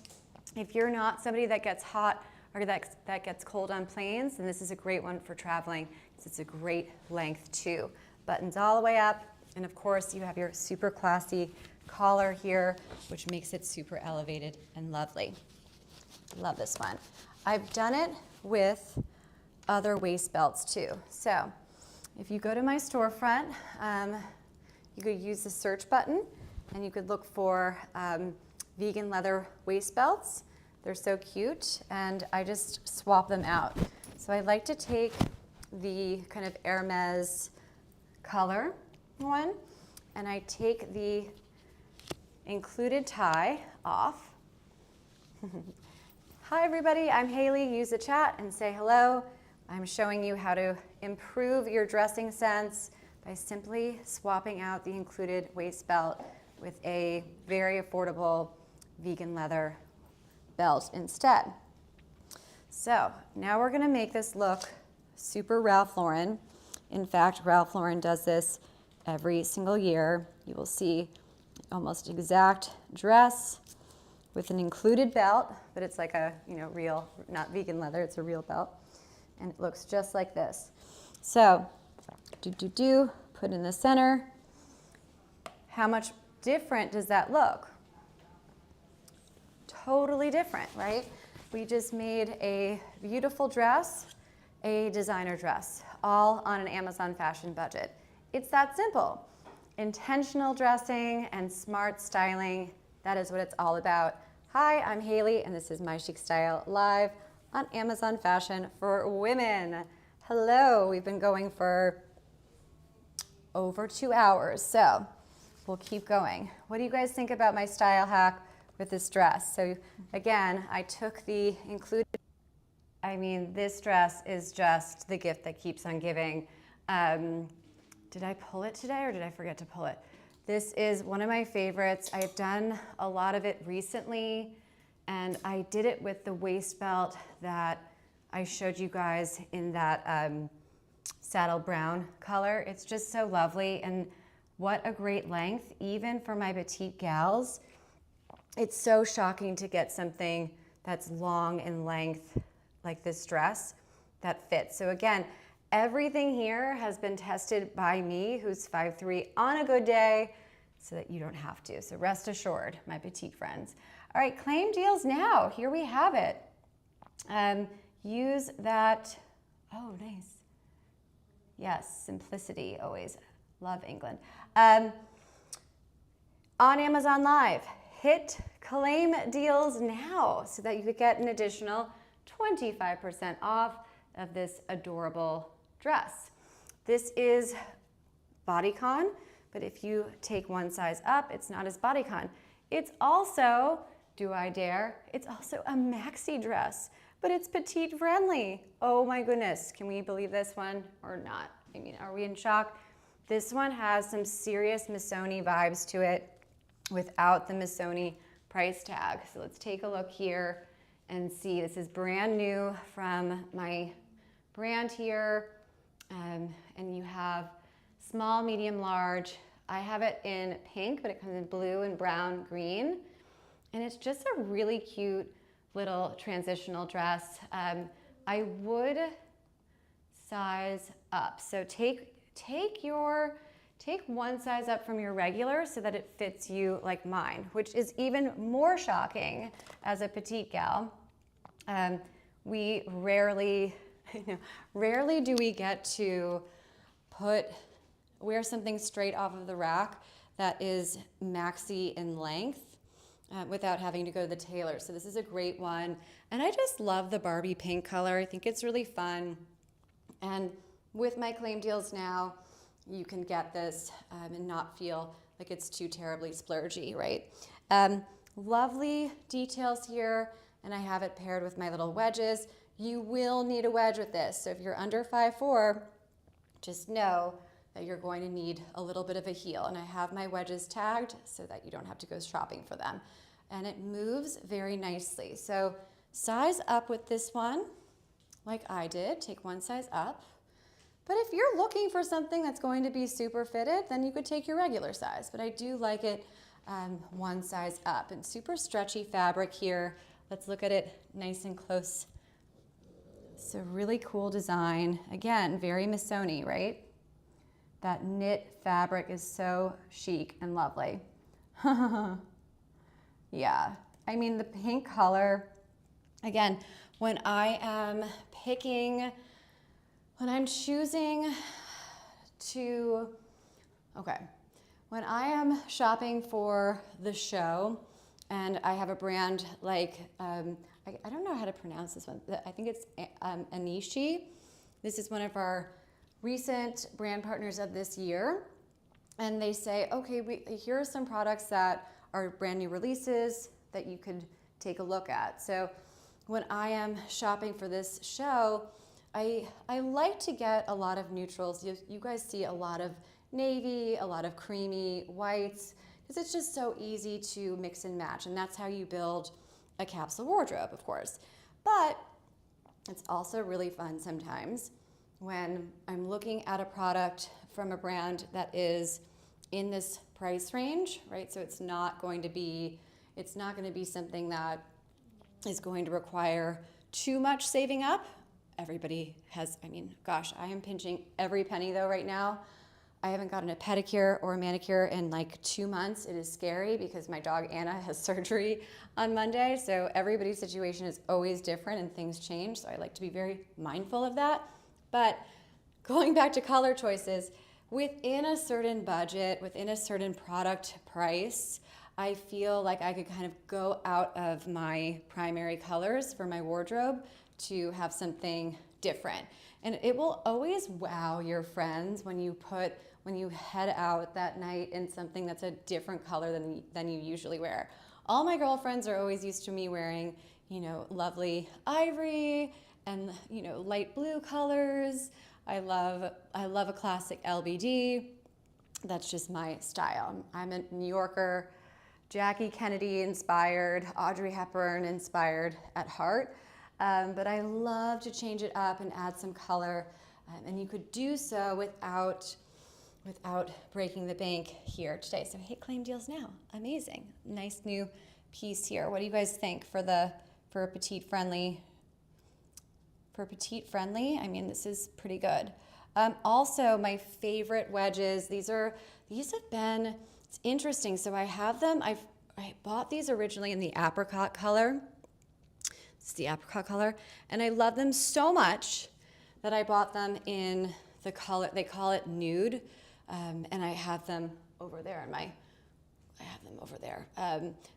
If you're not somebody that gets hot or that gets cold on planes, then this is a great one for traveling because it's a great length too. Buttons all the way up, and of course you have your super classy collar here, which makes it super elevated and lovely. Love this one. I've done it with other waist belts too. So if you go to my storefront, you could use the search button and you could look for vegan leather waist belts. They're so cute, and I just swap them out. So I like to take the kind of Hermes color one, and I take the included tie off. Hi everybody, I'm Hailey. Use the chat and say hello. I'm showing you how to improve your dressing sense by simply swapping out the included waist belt with a very affordable vegan leather belt instead. So now we're gonna make this look super Ralph Lauren. In fact, Ralph Lauren does this every single year. You will see almost exact dress with an included belt, but it's like a real, not vegan leather, it's a real belt. And it looks just like this. So, put in the center. How much different does that look? Totally different, right? We just made a beautiful dress, a designer dress, all on an Amazon fashion budget. It's that simple. Intentional dressing and smart styling, that is what it's all about. Hi, I'm Hailey, and this is My Chic Style Live on Amazon Fashion for Women. Hello, we've been going for over 2 hours. So we'll keep going. What do you guys think about my style hack with this dress? So again, I took the included, I mean, this dress is just the gift that keeps on giving. Did I pull it today or did I forget to pull it? This is one of my favorites. I've done a lot of it recently, and I did it with the waist belt that I showed you guys in that saddle brown color. It's just so lovely, and what a great length, even for my petite gals. It's so shocking to get something that's long in length like this dress that fits. So again, everything here has been tested by me, who's 5'3", on a good day, so that you don't have to. So rest assured, my petite friends. All right, claim deals now. Here we have it. Use that, oh, nice. Yes, simplicity, always. Love England. On Amazon Live, hit claim deals now so that you could get an additional 25% off of this adorable dress. This is bodycon, but if you take one size up, it's not as bodycon. It's also, do I dare, it's also a maxi dress, but it's petite friendly. Oh my goodness, can we believe this one or not? I mean, are we in shock? This one has some serious Missoni vibes to it without the Missoni price tag. So let's take a look here and see. This is brand new from my brand here. And you have small, medium, large. I have it in pink, but it comes in blue and brown, green. And it's just a really cute little transitional dress. I would size up. So take one size up from your regular so that it fits you like mine, which is even more shocking as a petite gal. We rarely do we get to wear something straight off of the rack that is maxi in length without having to go to the tailor. So this is a great one. And I just love the Barbie pink color. I think it's really fun. And with my claim deals now, you can get this and not feel like it's too terribly splurgy, right? Lovely details here, and I have it paired with my little wedges. You will need a wedge with this. So if you're under 5'4", just know that you're going to need a little bit of a heel. And I have my wedges tagged so that you don't have to go shopping for them. And it moves very nicely. So size up with this one, like I did. Take one size up. But if you're looking for something that's going to be super fitted, then you could take your regular size. But I do like it one size up. And super stretchy fabric here. Let's look at it nice and close. It's a really cool design. Again, very Missoni, right? That knit fabric is so chic and lovely. Yeah, I mean the pink color, again, when I'm choosing to, when I am shopping for the show and I have a brand like, I don't know how to pronounce this one. I think it's Anishi. This is one of our recent brand partners of this year. And they say, okay, here are some products that are brand new releases that you could take a look at. So when I am shopping for this show, I like to get a lot of neutrals. You guys see a lot of navy, a lot of creamy whites, because it's just so easy to mix and match. And that's how you build a capsule wardrobe, of course. But it's also really fun sometimes when I'm looking at a product from a brand that is in this price range, right? So it's not going to be something that is going to require too much saving up. Everybody has, I mean, gosh, I am pinching every penny though right now. I haven't gotten a pedicure or a manicure in like 2 months. It is scary because my dog Anna has surgery on Monday. So everybody's situation is always different and things change. So I like to be very mindful of that. But going back to color choices, within a certain budget, within a certain product price, I feel like I could kind of go out of my primary colors for my wardrobe to have something different. And it will always wow your friends when when you head out that night in something that's a different color than you usually wear. All my girlfriends are always used to me wearing, you know, lovely ivory and, you know, light blue colors. I love a classic LBD. That's just my style. I'm a New Yorker, Jackie Kennedy inspired, Audrey Hepburn inspired at heart. But I love to change it up and add some color. And you could do so without breaking the bank here today. So hey, claim deals now. Amazing. Nice new piece here. What do you guys think for a petite friendly? For petite friendly, I mean, this is pretty good. Also, my favorite wedges. These have been, it's interesting. So I have them, I bought these originally in the apricot color. It's the apricot color. And I love them so much that I bought them in the color, they call it nude. And I have them over there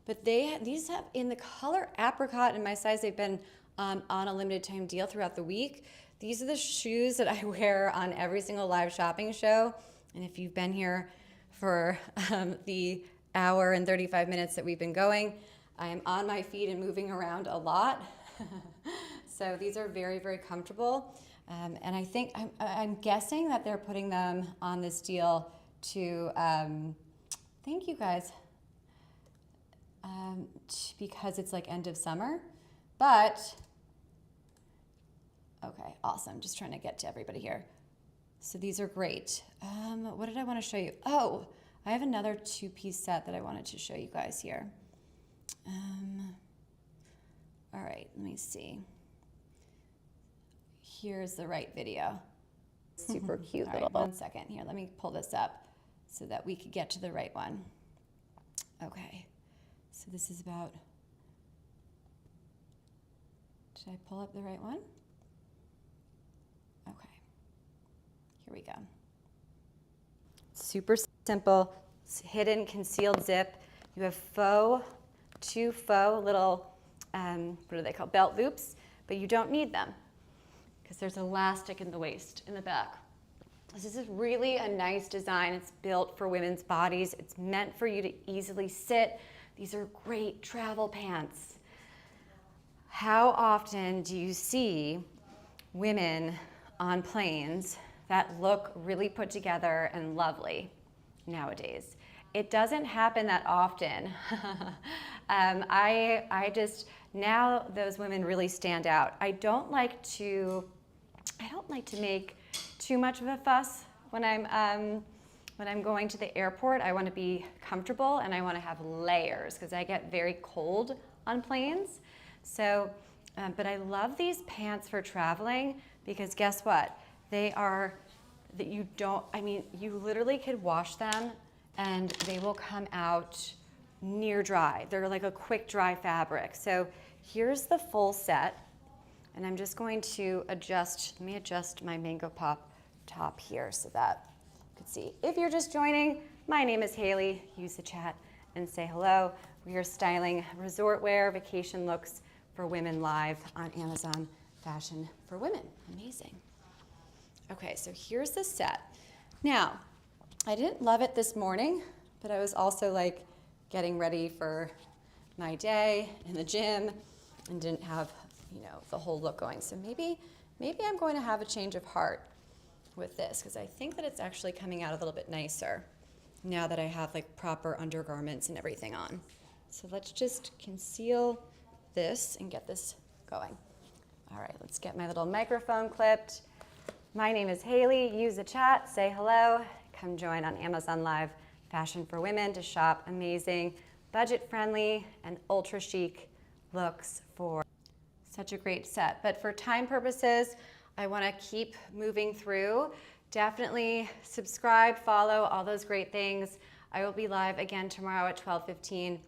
but these have in the color apricot in my size. They've been on a limited time deal throughout the week. These are the shoes that I wear on every single live shopping show. And if you've been here for the hour and 35 minutes that we've been going, I am on my feet and moving around a lot. So these are very, very comfortable. And I think, I'm guessing that they're putting them on this deal to, thank you guys, because it's like end of summer. But, okay, awesome. Just trying to get to everybody here. So these are great. What did I want to show you? Oh, I have another two-piece set that I wanted to show you guys here. All right, let me see. Here's the right video. Super cute little. Right, 1 second here. Let me pull this up so that we could get to the right one. Okay. So this is about. Did I pull up the right one? Okay. Here we go. Super simple. It's hidden, concealed zip. You have two faux little, what are they called? Belt loops, but you don't need them, because there's elastic in the waist, in the back. This is really a nice design. It's built for women's bodies. It's meant for you to easily sit. These are great travel pants. How often do you see women on planes that look really put together and lovely nowadays? It doesn't happen that often. Now those women really stand out. I don't like to make too much of a fuss when I'm going to the airport. I want to be comfortable and I want to have layers because I get very cold on planes. So, but I love these pants for traveling because guess what? You literally could wash them and they will come out near dry. They're like a quick dry fabric. So here's the full set. And I'm just going to let me adjust my Mango Pop top here so that you can see. If you're just joining, my name is Hailey. Use the chat and say hello. We are styling resort wear, vacation looks for women live on Amazon Fashion for Women. Amazing. Okay, so here's the set. Now, I didn't love it this morning, but I was also like getting ready for my day in the gym and didn't have, the whole look going. So maybe I'm going to have a change of heart with this because I think that it's actually coming out a little bit nicer now that I have like proper undergarments and everything on. So let's just conceal this and get this going. All right, let's get my little microphone clipped. My name is Hailey. Use the chat, say hello. Come join on Amazon Live Fashion for Women to shop amazing, budget-friendly, and ultra-chic looks for such a great set. But for time purposes, I want to keep moving through. Definitely subscribe, follow, all those great things. I will be live again tomorrow at 12:15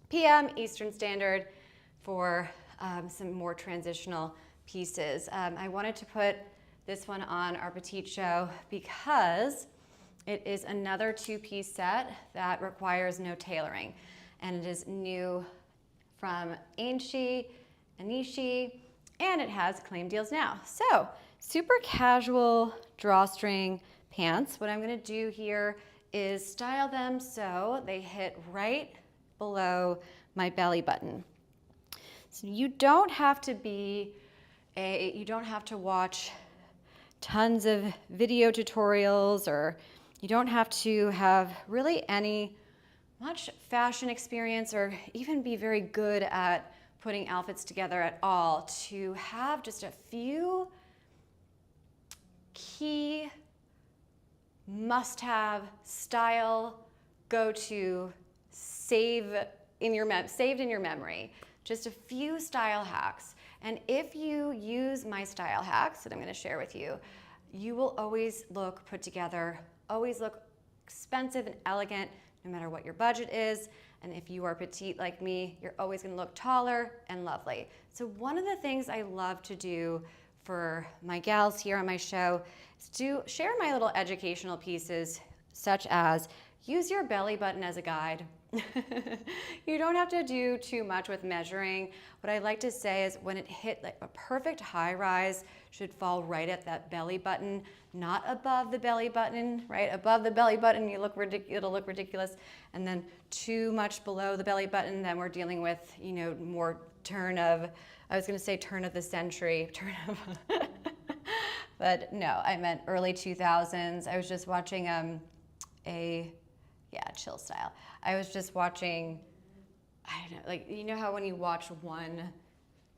p.m. Eastern Standard for some more transitional pieces. I wanted to put this one on our Petite show because it is another two-piece set that requires no tailoring. And it is new from Anishi, and it has claim deals now. So, super casual drawstring pants. What I'm gonna do here is style them so they hit right below my belly button. So you don't have to watch tons of video tutorials, or you don't have to have really much fashion experience or even be very good at putting outfits together at all to have just a few key must-have style go-to saved in your memory. Just a few style hacks. And if you use my style hacks that I'm going to share with you, you will always look put together, always look expensive and elegant, no matter what your budget is. And if you are petite like me, you're always going to look taller and lovely. So one of the things I love to do for my gals here on my show is to share my little educational pieces, such as use your belly button as a guide. You don't have to do too much with measuring. What I like to say is when it hit like a perfect high rise should fall right at that belly button, not above the belly button, right? Above the belly button, it'll look ridiculous. And then too much below the belly button, then we're dealing with, more turn of the century, but no, I meant early 2000s. I was just watching chill style. I was just watching, I don't know, how when you watch one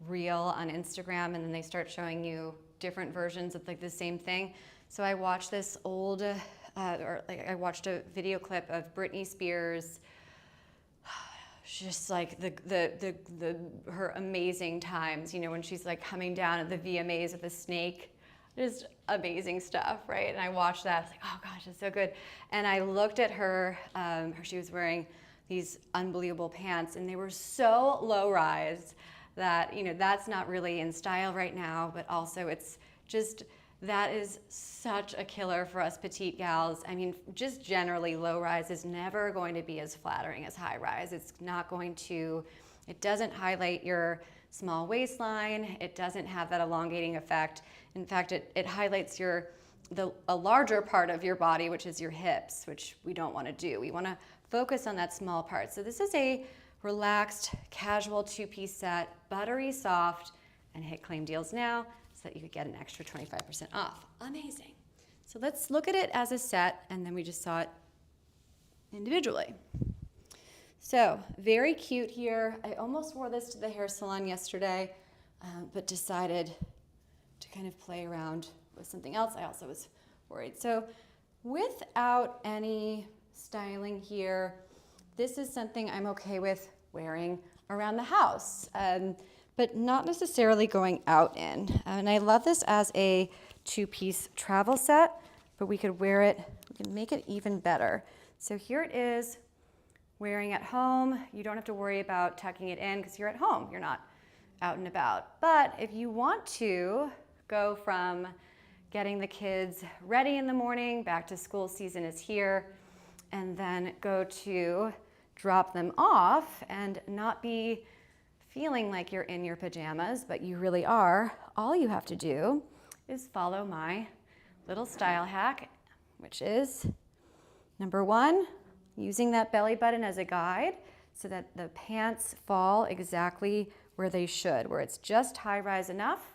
reel on Instagram and then they start showing you different versions of the same thing. So I watched this old, I watched a video clip of Britney Spears, just her amazing times, when she's coming down at the VMAs with a snake. Just amazing stuff, right? And I watched that, I was like, oh gosh, it's so good. And I looked at her, she was wearing these unbelievable pants and they were so low rise that, that's not really in style right now, but also it's just, that is such a killer for us petite gals. I mean, just generally low rise is never going to be as flattering as high rise. It doesn't highlight your small waistline. It doesn't have that elongating effect. In fact, it highlights a larger part of your body, which is your hips, which we don't want to do. We want to focus on that small part. So this is a relaxed, casual two-piece set, buttery soft, and hit claim deals now so that you could get an extra 25% off. Amazing. So let's look at it as a set, and then we just saw it individually. So very cute here. I almost wore this to the hair salon yesterday, but decided to kind of play around with something else. I also was worried. So without any styling here, this is something I'm okay with wearing around the house, but not necessarily going out in. And I love this as a two-piece travel set, but we could wear it, we can make it even better. So here it is, wearing at home. You don't have to worry about tucking it in because you're at home, you're not out and about. But if you want to go from getting the kids ready in the morning, back to school season is here, and then go to drop them off and not be feeling like you're in your pajamas, but you really are, all you have to do is follow my little style hack, which is number one, using that belly button as a guide so that the pants fall exactly where they should, where it's just high rise enough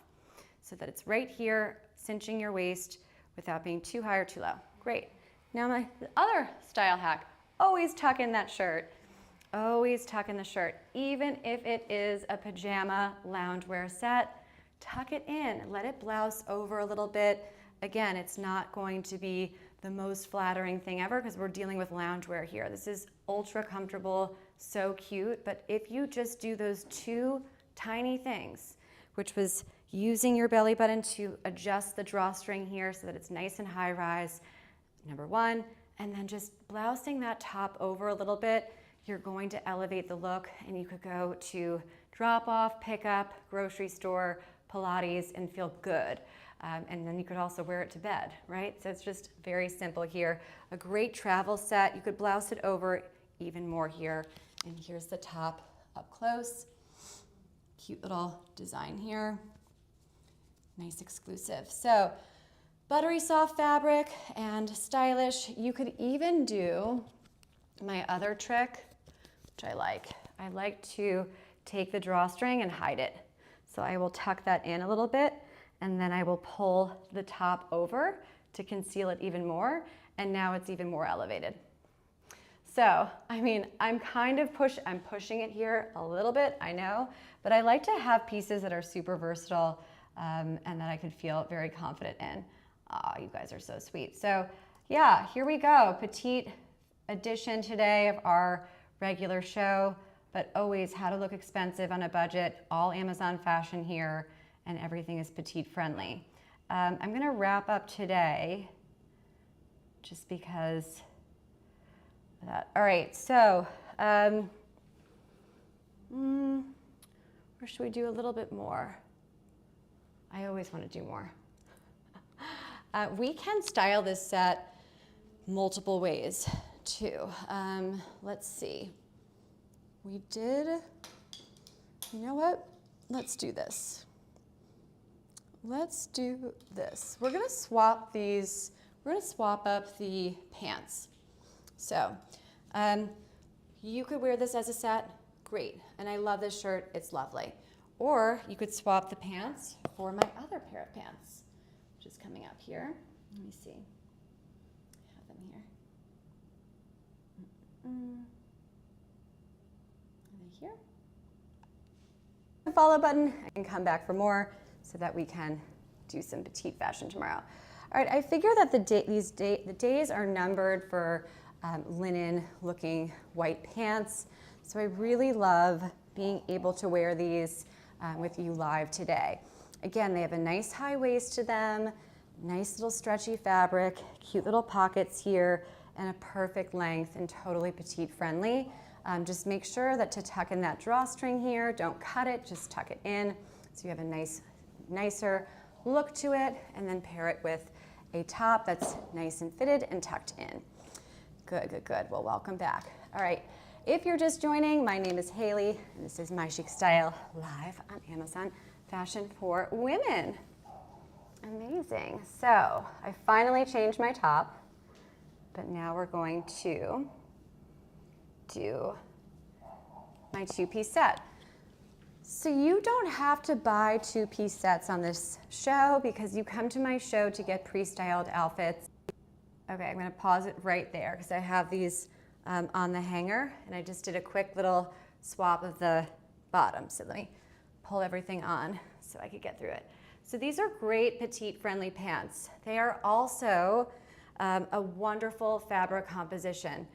so that it's right here, cinching your waist without being too high or too low. Great. Now my other style hack, always tuck in that shirt. Always tuck in the shirt. Even if it is a pajama loungewear set, tuck it in. Let it blouse over a little bit. Again, it's not going to be the most flattering thing ever because we're dealing with loungewear here. This is ultra comfortable, so cute, but if you just do those two tiny things, which was using your belly button to adjust the drawstring here so that it's nice and high rise, number one, and then just blousing that top over a little bit, you're going to elevate the look, and you could go to drop off, pick up, grocery store, Pilates, and feel good. And then you could also wear it to bed, right? So it's just very simple here. A great travel set. You could blouse it over even more here. And here's the top up close. Cute little design here. Nice exclusive. So buttery soft fabric and stylish. You could even do my other trick, which I like. I like to take the drawstring and hide it. So I will tuck that in a little bit, and then I will pull the top over to conceal it even more, and now it's even more elevated. So, I mean, I'm pushing it here a little bit, I know, but I like to have pieces that are super versatile and that I can feel very confident in. Aw, you guys are so sweet. So yeah, here we go. Petite edition today of our regular show, but always how to look expensive on a budget, all Amazon fashion here, and everything is petite friendly. I'm gonna wrap up today just because of that. All right, so or should we do a little bit more? I always want to do more. We can style this set multiple ways too. Let's see. We did, you know what? Let's do this. Let's do this. We're gonna swap these, we're gonna swap up the pants. So, you could wear this as a set, great. And I love this shirt, it's lovely. Or you could swap the pants for my other pair of pants, which is coming up here. Let me see. I have them here. Are they here? The follow button, I can come back for more so that we can do some petite fashion tomorrow. All right, I figure that the days are numbered for linen looking white pants. So I really love being able to wear these with you live today. Again, they have a nice high waist to them, nice little stretchy fabric, cute little pockets here, and a perfect length and totally petite friendly. Just make sure that to tuck in that drawstring here, don't cut it, just tuck it in so you have a nicer look to it, and then pair it with a top that's nice and fitted and tucked in. Good, good, good. Well, welcome back. All right. If you're just joining, my name is Hailey, and this is My Chic Style live on Amazon Fashion for Women. Amazing. So I finally changed my top, but now we're going to do my two-piece set. So you don't have to buy two-piece sets on this show because you come to my show to get pre-styled outfits. Okay, I'm gonna pause it right there because I have these on the hanger, and I just did a quick little swap of the bottom. So let me pull everything on so I could get through it. So these are great petite friendly pants. They are also a wonderful fabric composition.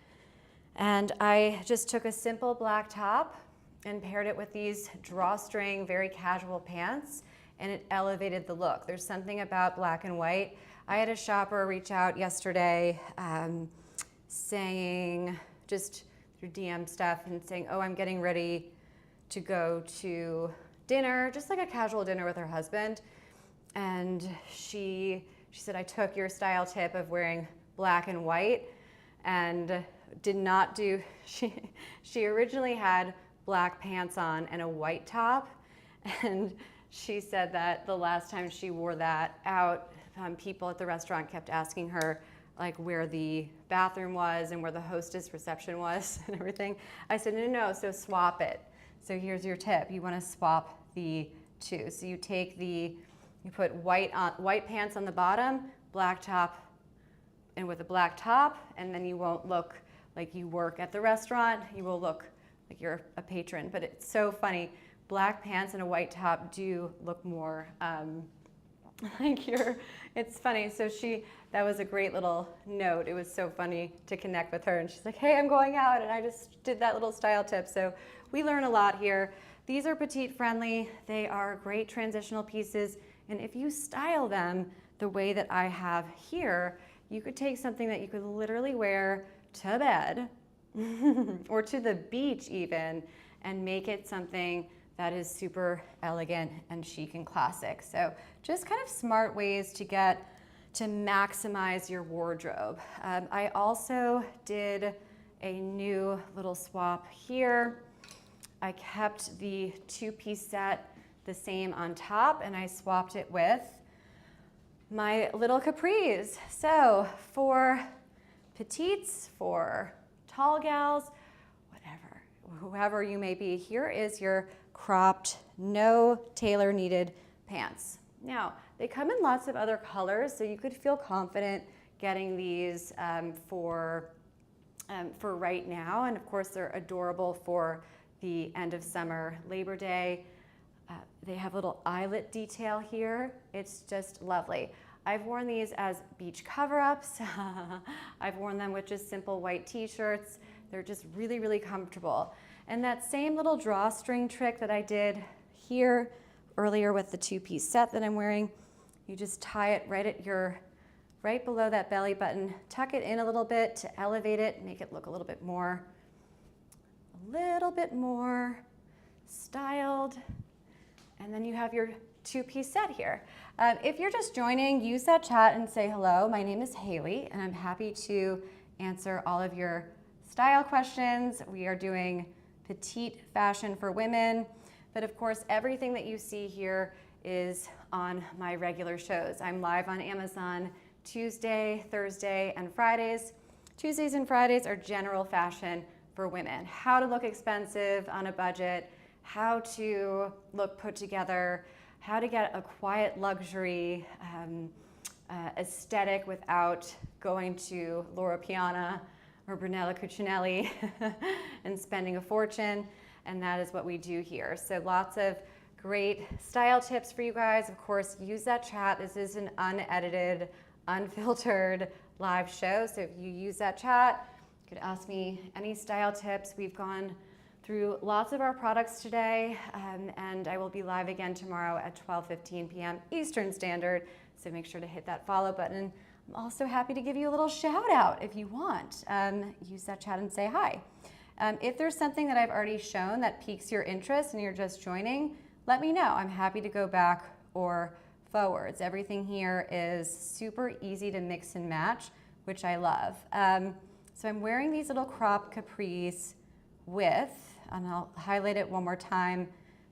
And I just took a simple black top and paired it with these drawstring, very casual pants, and it elevated the look. There's something about black and white. I had a shopper reach out yesterday saying, just through DM stuff, and saying, oh, I'm getting ready to go to dinner, just like a casual dinner with her husband. And she said, I took your style tip of wearing black and white and did not do, she originally had black pants on and a white top. And she said that the last time she wore that out, people at the restaurant kept asking her like where the bathroom was and where the hostess reception was and everything. I said, no, so swap it. So here's your tip. You want to swap the two. So you put white pants on the bottom, black top, and with a black top, and then you won't look like you work at the restaurant. You will look like you're a patron. But it's so funny. Black pants and a white top do look more like it's funny. So that was a great little note. It was so funny to connect with her. And she's like, hey, I'm going out. And I just did that little style tip. So we learn a lot here. These are petite friendly. They are great transitional pieces. And if you style them the way that I have here, you could take something that you could literally wear to bed or to the beach even, and make it something that is super elegant and chic and classic. So just kind of smart ways to maximize your wardrobe. I also did a new little swap here. I kept the two-piece set the same on top, and I swapped it with my little capris. So for petites, for tall gals, whatever, whoever you may be, here is your cropped, no tailor needed pants. Now, they come in lots of other colors, so you could feel confident getting these for right now. And of course, they're adorable for the end of summer, Labor Day. They have a little eyelet detail here. It's just lovely. I've worn these as beach cover-ups. I've worn them with just simple white t-shirts. They're just really, really comfortable. And that same little drawstring trick that I did here earlier with the two-piece set that I'm wearing, you just tie it right below that belly button, tuck it in a little bit to elevate it, make it look a little bit more styled. And then you have your two-piece set here. If you're just joining, use that chat and say hello. My name is Hailey, and I'm happy to answer all of your style questions. We are doing petite fashion for women, but of course, everything that you see here is on my regular shows. I'm live on Amazon Tuesday, Thursday, and Fridays. Tuesdays and Fridays are general fashion for women. How to look expensive on a budget, how to look put together, how to get a quiet luxury aesthetic without going to Loro Piana or Brunello Cucinelli and spending a fortune. And that is what we do here. So lots of great style tips for you guys. Of course, use that chat. This is an unedited, unfiltered live show. So if you use that chat, you could ask me any style tips. We've gone through lots of our products today, and I will be live again tomorrow at 12:15 p.m. Eastern Standard, so make sure to hit that follow button. I'm also happy to give you a little shout out if you want. Use that chat and say hi. If there's something that I've already shown that piques your interest and you're just joining, let me know. I'm happy to go back or forwards. Everything here is super easy to mix and match, which I love. So I'm wearing these little crop capris with, and I'll highlight it one more time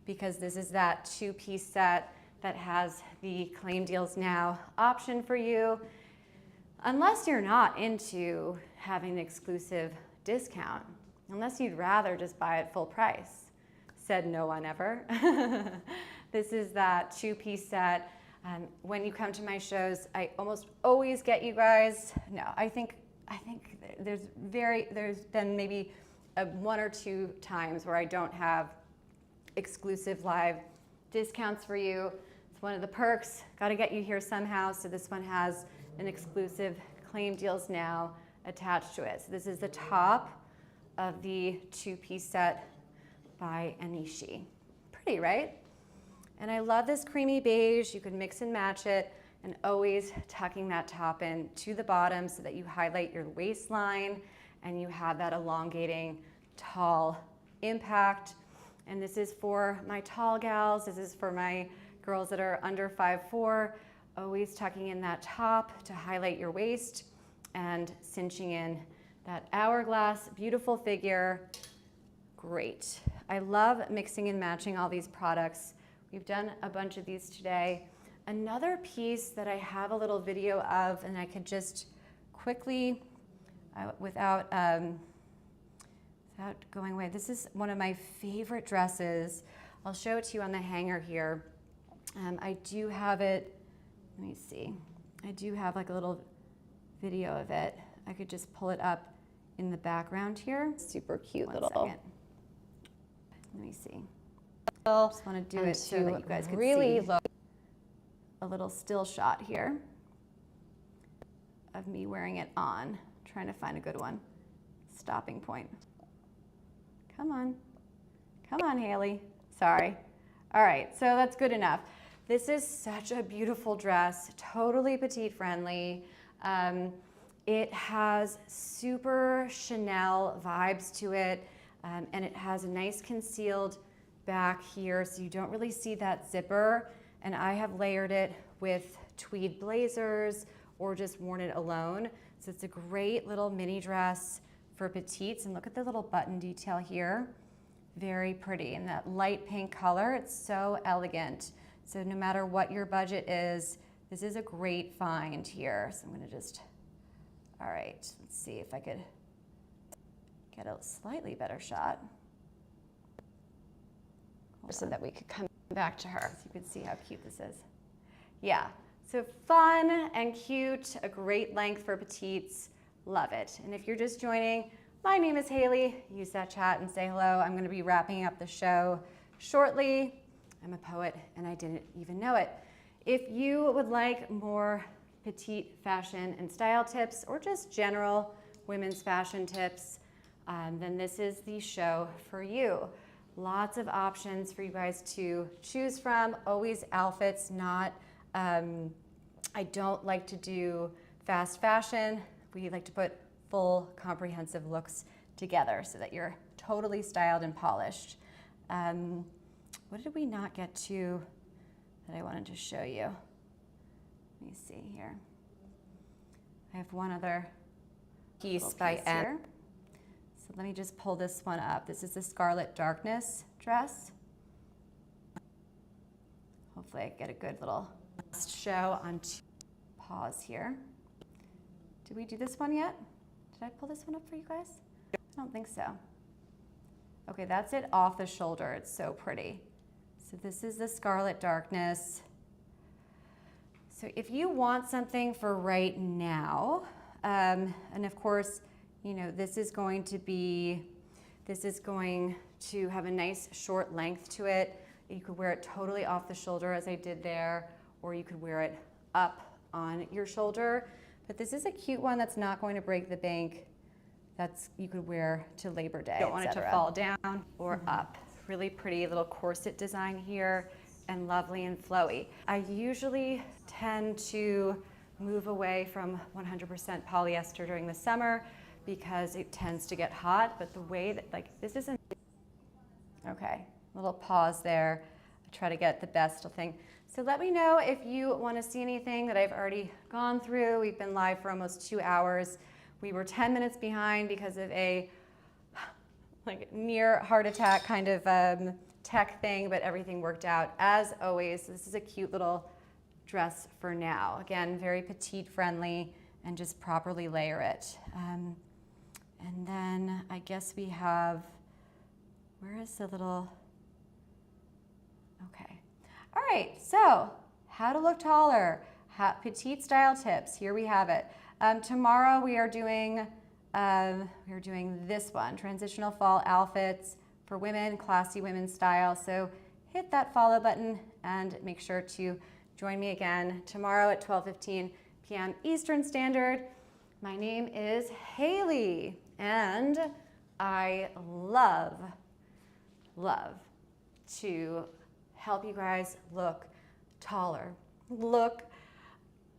because this is that two-piece set that has the Claim Deals Now option for you. Unless you're not into having an exclusive discount, unless you'd rather just buy it full price. Said no one ever. This is that two-piece set. When you come to my shows, I almost always get you guys. No, I think there's been maybe one or two times where I don't have exclusive live discounts for you. It's one of the perks. Got to get you here somehow. So this one has an exclusive Claim Deals Now attached to it. So this is the top of the two-piece set by Anishi. Pretty, right? And I love this creamy beige. You can mix and match it, and always tucking that top in to the bottom so that you highlight your waistline and you have that elongating tall impact. And this is for my tall gals. This is for my girls that are under 5'4", always tucking in that top to highlight your waist and cinching in that hourglass, beautiful figure. Great. I love mixing and matching all these products. We've done a bunch of these today. Another piece that I have a little video of, and I could just quickly, without going away, this is one of my favorite dresses. I'll show it to you on the hanger here. I do have it, let me see. I do have like a little video of it. I could just pull it up in the background here. Super cute little. Let me see. I just want to do it so that you guys can really see a little still shot here of me wearing it on. Trying to find a good one. Stopping point. Come on, Hailey. Sorry. All right, so that's good enough. This is such a beautiful dress, totally petite friendly. It has super Chanel vibes to it, and it has a nice concealed back here, so you don't really see that zipper. And I have layered it with tweed blazers or just worn it alone. So it's a great little mini dress for petites. And look at the little button detail here. Very pretty. And that light pink color, it's so elegant. So no matter what your budget is, This is a great find here. So I'm gonna just, all right, let's see if I could get a slightly better shot. So that we could come back to her. So you can see how cute this is. Yeah, so fun and cute, a great length for petites, love it. And if you're just joining, my name is Hailey. Use that chat and say hello. I'm gonna be wrapping up the show shortly. I'm a poet and I didn't even know it. If you would like more petite fashion and style tips or just general women's fashion tips, then this is the show for you. Lots of options for you guys to choose from. Always outfits, not, I don't like to do fast fashion. We like to put full comprehensive looks together so that you're totally styled and polished. What did we not get to that I wanted to show you? Let me see here. I have one other piece by M. So let me just pull this one up. This is the Scarlet Darkness dress. Hopefully I get a good little show on pause here. Did we do this one yet? Did I pull this one up for you guys? I don't think so. Okay, that's it off the shoulder. It's so pretty. So this is the Scarlet Darkness. So if you want something for right now, and of course, you know, this is going to have a nice short length to it. You could wear it totally off the shoulder as I did there, or you could wear it up on your shoulder. But this is a cute one that's not going to break the bank. You could wear to Labor Day. Don't want it to fall down or up. Really pretty little corset design here and lovely and flowy. I usually tend to move away from 100% polyester during the summer because it tends to get hot, but the way that, like, this isn't, okay, little pause there. I try to get the best thing. So let me know if you want to see anything that I've already gone through. We've been live for almost 2 hours. We were 10 minutes behind because of a near heart attack kind of tech thing, but everything worked out. As always, this is a cute little dress for now. Again, very petite friendly, and just properly layer it. And then I guess we have, where is the little, okay. All right, so how to look taller, petite style tips, here we have it. Tomorrow we are doing this one, transitional fall outfits for women, classy women's style. So hit that follow button and make sure to join me again tomorrow at 12:15 p.m. Eastern Standard. My name is Hailey, and I love to help you guys look taller, look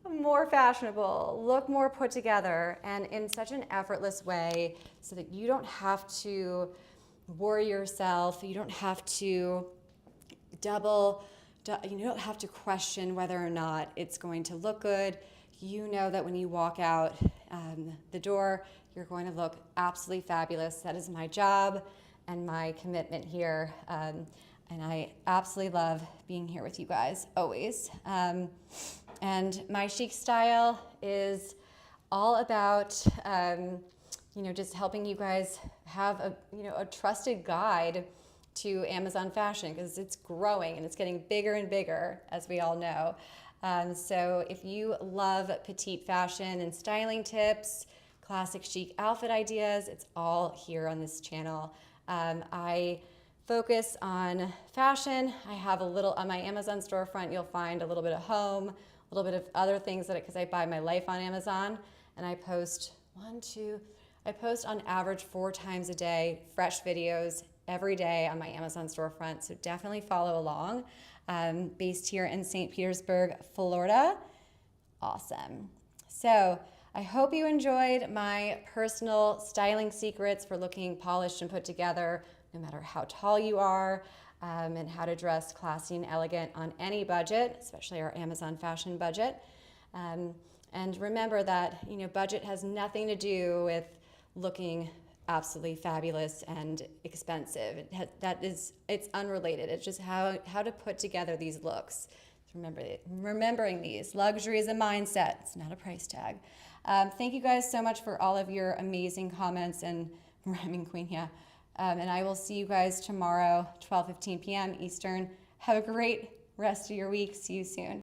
more fashionable, look more put together, and in such an effortless way so that you don't have to worry yourself, you don't have to you don't have to question whether or not it's going to look good. You know that when you walk out the door, you're going to look absolutely fabulous. That is my job and my commitment here. And I absolutely love being here with you guys, always. And my chic style is all about, just helping you guys have a trusted guide to Amazon fashion, because it's growing and it's getting bigger and bigger, as we all know. So if you love petite fashion and styling tips, classic chic outfit ideas, it's all here on this channel. I focus on fashion. I have a little, on my Amazon storefront, you'll find a little bit of home, a little bit of other things because I buy my life on Amazon, and I post on average 4 times a day, fresh videos every day on my Amazon storefront. So definitely follow along. Based here in St. Petersburg, Florida. Awesome. So I hope you enjoyed my personal styling secrets for looking polished and put together, no matter how tall you are, and how to dress classy and elegant on any budget, especially our Amazon fashion budget. And remember that budget has nothing to do with looking absolutely fabulous and expensive. It's unrelated. It's just how to put together these looks. remembering these. Luxury is a mindset. It's not a price tag. Thank you guys so much for all of your amazing comments and rhyming queen, yeah. And I will see you guys tomorrow, 12:15 p.m. Eastern. Have a great rest of your week. See you soon.